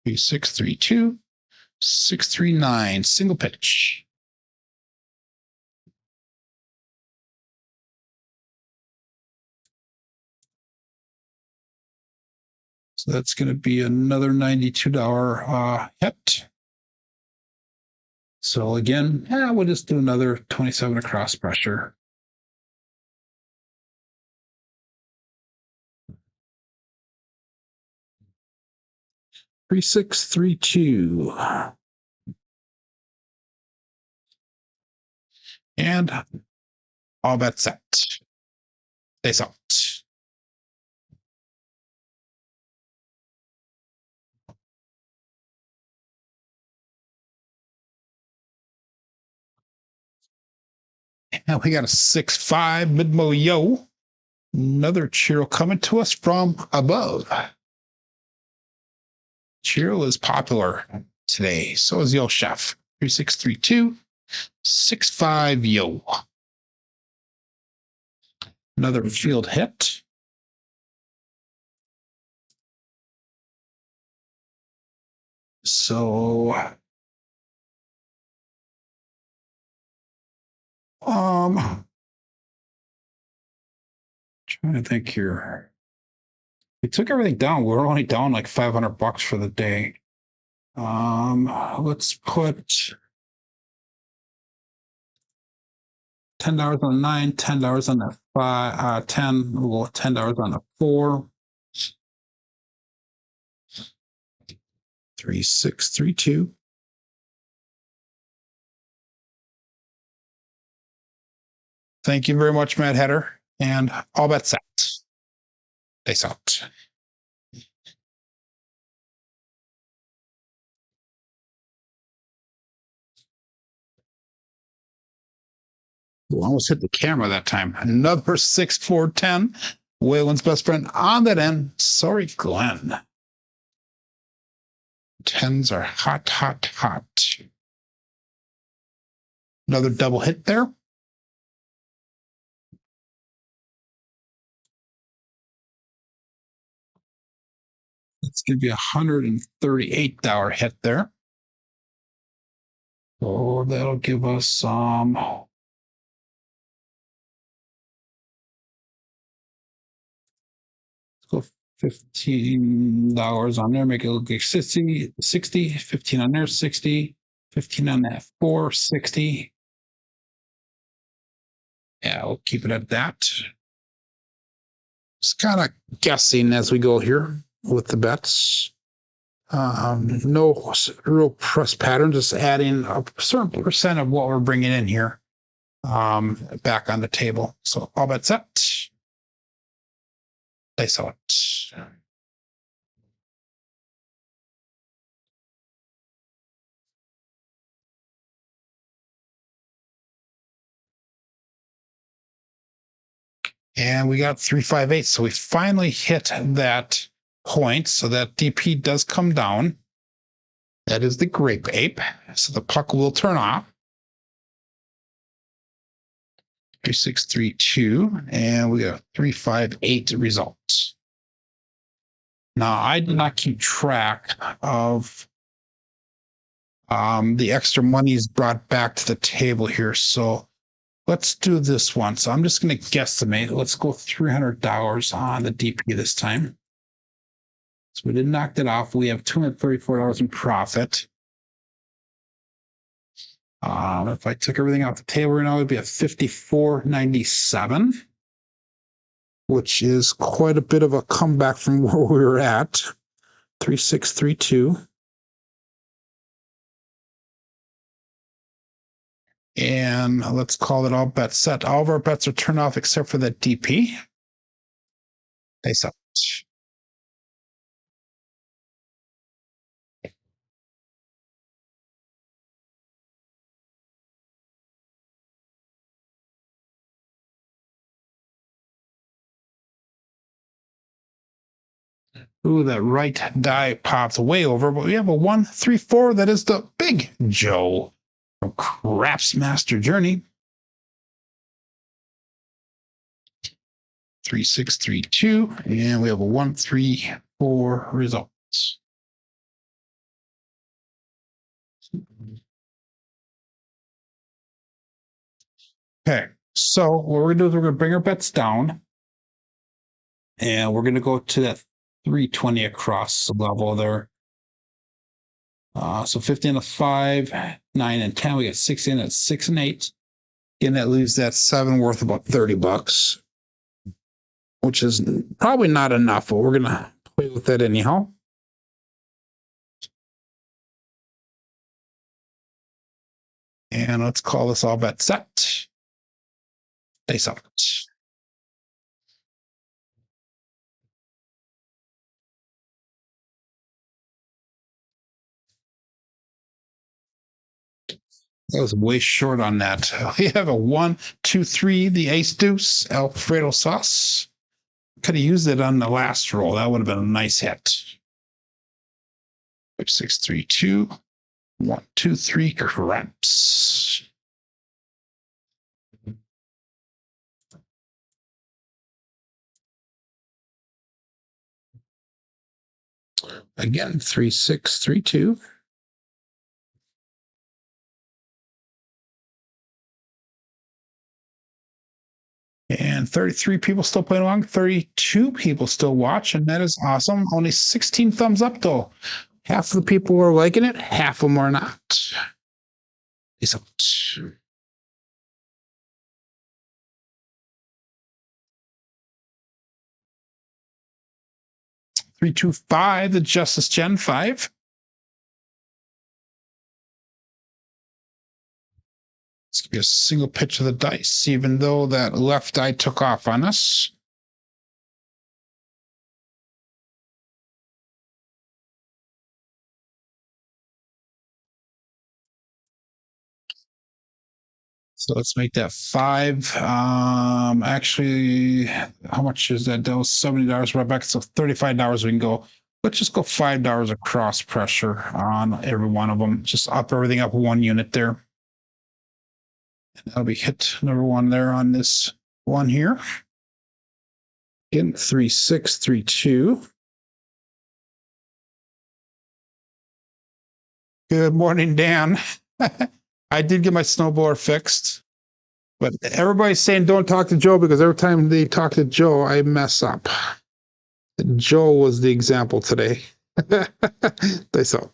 3, 6, 3, 2, 6, 3, 9. Single pitch. So that's going to be another $92 hit. So again, we'll just do another 27 across pressure. Three, 6, 3, 2. And all bet set. Face out. And we got a 6-5 mid-mo yo. Another Chiro coming to us from above. Chiro is popular today. So is Yo Chef. 3632 65 yo. Another field hit. So trying to think here. We took everything down. We're only down like $500 for the day. Let's put $10 on the 9, $10 on the 5, 10. We'll go $10 on the 4. 3632. Thank you very much, Mad Hatter. And all bets set. Peace out. Well, almost hit the camera that time. Another 6-4-10. Waylon's best friend on that end. Sorry, Glenn. 10s are hot, hot, hot. Another double hit there. Let's give you $138 hit there. Oh, that'll give us some. Let's go $15 on there, make it look like 60, 15 on there, 60, 15 on that, 460. Yeah, we'll keep it at that. Just kind of guessing as we go here with the bets. No real press pattern, just adding a certain percent of what we're bringing in here back on the table. So all bets set. Place out. And we got 358. So we finally hit that point. So that DP does come down. That is the grape ape. So the puck will turn off. 3632. And we got 358 results. Now, I did not keep track of the extra monies brought back to the table here. So let's do this one. So I'm just going to guesstimate. Let's go $300 on the DP this time. So we did knock that off. We have $234 in profit. If I took everything off the table right now, it'd be at $54.97, which is quite a bit of a comeback from where we were at. 3632. And let's call it all bets set. All of our bets are turned off except for that DP. Face up. Ooh, that right die pops way over, but we have a 1-3-4. That is the Big Joe from Crapsee Master Journey. 3632, and we have a 1-3-4 results. Okay, so what we're gonna do is we're gonna bring our bets down, and we're gonna go to that 320 across the level there. So 15 to 5, 9 and 10. We got 16 at 6 and 8. Again, that leaves that 7 worth about $30, which is probably not enough, but we're gonna play with that anyhow. And let's call this all bet set. Face out. That was way short on that. We have a 1, 2, 3, the ace deuce, Alfredo sauce. Could have used it on the last roll. That would have been a nice hit. 5, 6, 3, 2, 1, 2, 3, craps. Again, 3, 6, 3, 2. And 33 people still playing along, 32 people still watch, and that is awesome. Only 16 thumbs up, though. Half of the people are liking it, half of them are not. Peace out. 325, the Justice Gen 5. Let's give you a single pitch of the dice, even though that left eye took off on us. So let's make that 5. Actually, how much is that? That was $70 right back. So $35 we can go. Let's just go $5 across pressure on every one of them. Just up everything up 1 unit there. And that'll be hit number 1 there on this one here. Again, 3, 6, 3, 2. Good morning, Dan. I did get my snowblower fixed, but everybody's saying don't talk to Joe because every time they talk to Joe, I mess up. Joe was the example today. They saw.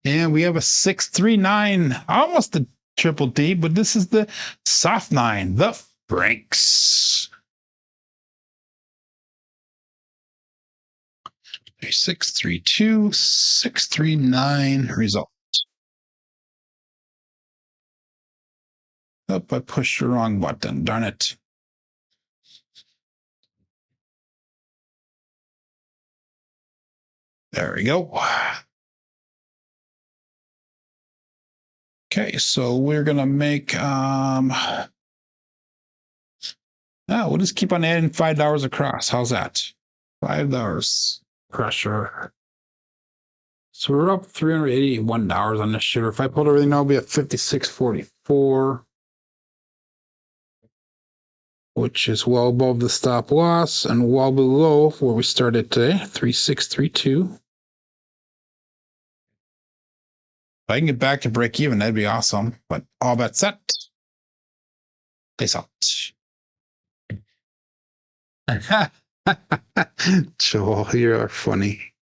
And we have a 639, almost a triple D, but this is the soft 9, the Franks. 632, 639 result. Oh, I pushed the wrong button, darn it. There we go. Okay, so we're gonna make we'll just keep on adding $5 across. How's that? $5 pressure. So we're up $381 on this shooter. If I pulled everything, I'll be at 56.44, which is well above the stop loss and well below where we started today, 3632. If I can get back to break even, that'd be awesome. But all that set. Peace out. Joel, you are funny.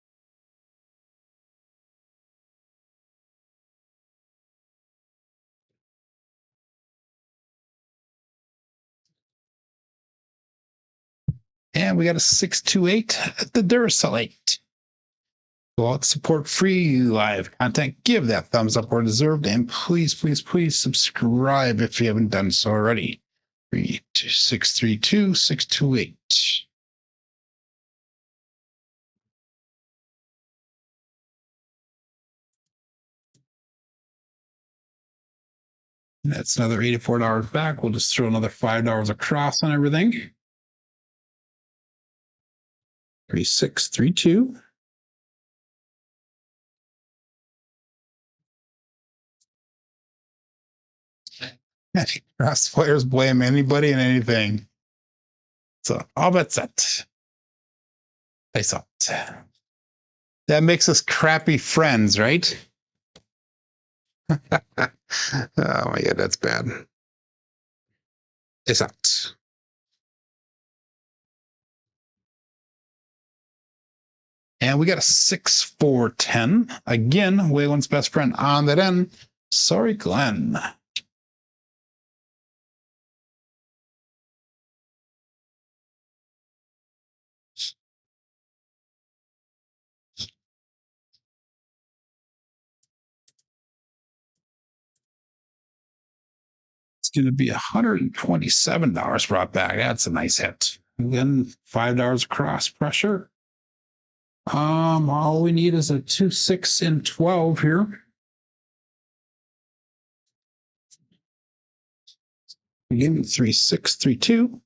And we got a 628 at the Duracell 8. Go out, support free live content. Give that thumbs up where deserved. And please, please, please subscribe if you haven't done so already. 632 628. That's another $84 back. We'll just throw another $5 across on everything. 3632. Cross players blame anybody and anything. So all bets set. Face out. That makes us crappy friends, right? Oh my god, that's bad. It's out. And we got a 6-4-10. Again, Waylon's best friend on that end. Sorry, Glenn. It's going to be $127 brought back. That's a nice hit. Again, $5 cross pressure. All we need is a 2, 6, and 12 here. Again, 3, 6, 3, 2.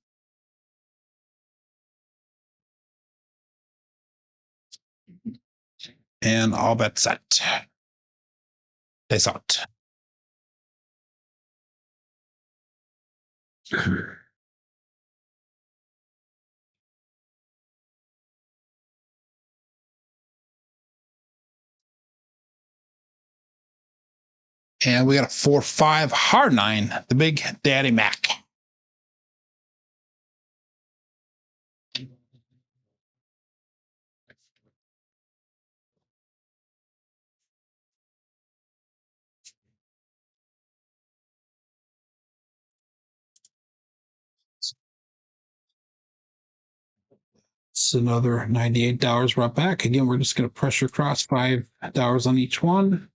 And all bets set. Face out. And we got a 4, 5, hard 9, the big Daddy Mac. It's another $98 brought back. Again, we're just going to pressure cross $5 on each one.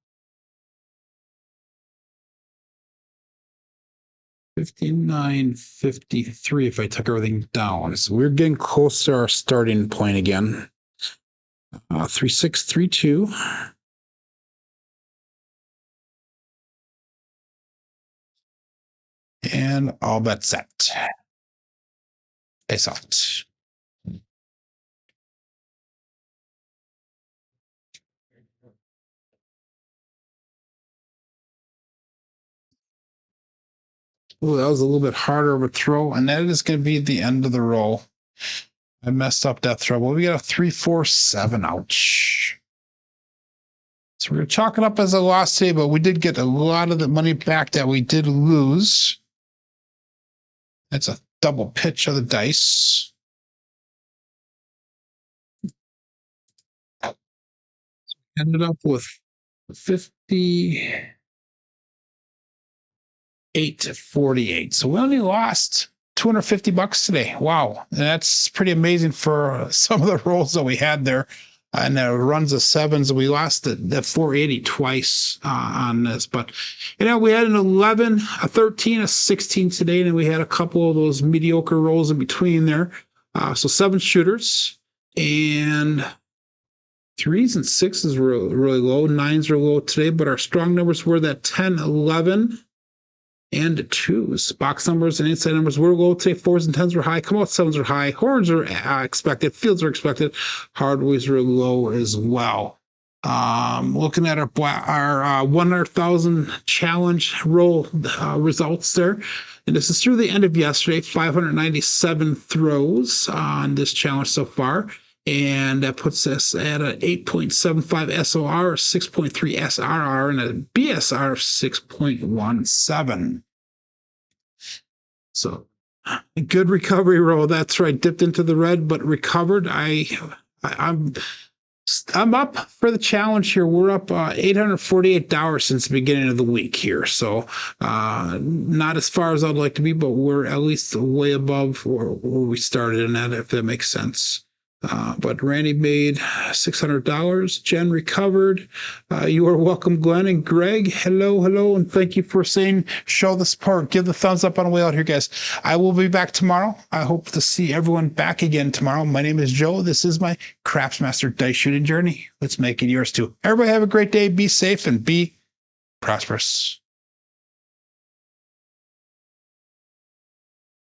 59.53 if I took everything down. So we're getting close to our starting point again. 3, 6, 3, 2. And all bets set. Face out. Ooh, that was a little bit harder of a throw, and that is going to be the end of the roll. I messed up that throw. Well, we got a 3, 4, 7. Ouch. So we're going to chalk it up as a loss today, but we did get a lot of the money back that we did lose. That's a double pitch of the dice. Ended up with 58.48. So we only lost $250 today. Wow. That's pretty amazing for some of the rolls that we had there. And runs of sevens. We lost the 480 twice on this. But, you know, we had an 11, a 13, a 16 today, and we had a couple of those mediocre rolls in between there. So 7 shooters. And 3s and 6s were really low. 9s were low today, but our strong numbers were that 10, 11, and 2s. Box numbers and inside numbers were low today. 4s and 10s were high. Come out 7s are high. Horns are expected. Fields are expected. Hardways were low as well. Looking at our 100,000 challenge roll results there. And this is through the end of yesterday. 597 throws on this challenge so far. And that puts us at an 8.75 SOR, 6.3 SRR, and a BSR of 6.17. So a good recovery roll. That's right. Dipped into the red, but recovered. I'm up for the challenge here. We're up $848 since the beginning of the week here. So not as far as I'd like to be, but we're at least way above where we started in that, if that makes sense. But Randy made $600. Jen recovered. You are welcome, Glenn and Greg. Hello, and thank you for saying show the support. Give the thumbs up on the way out here, guys. I will be back tomorrow. I hope to see everyone back again tomorrow. My name is Joe. This is my Craps Master dice shooting journey. Let's make it yours too. Everybody have a great day. Be safe and be prosperous.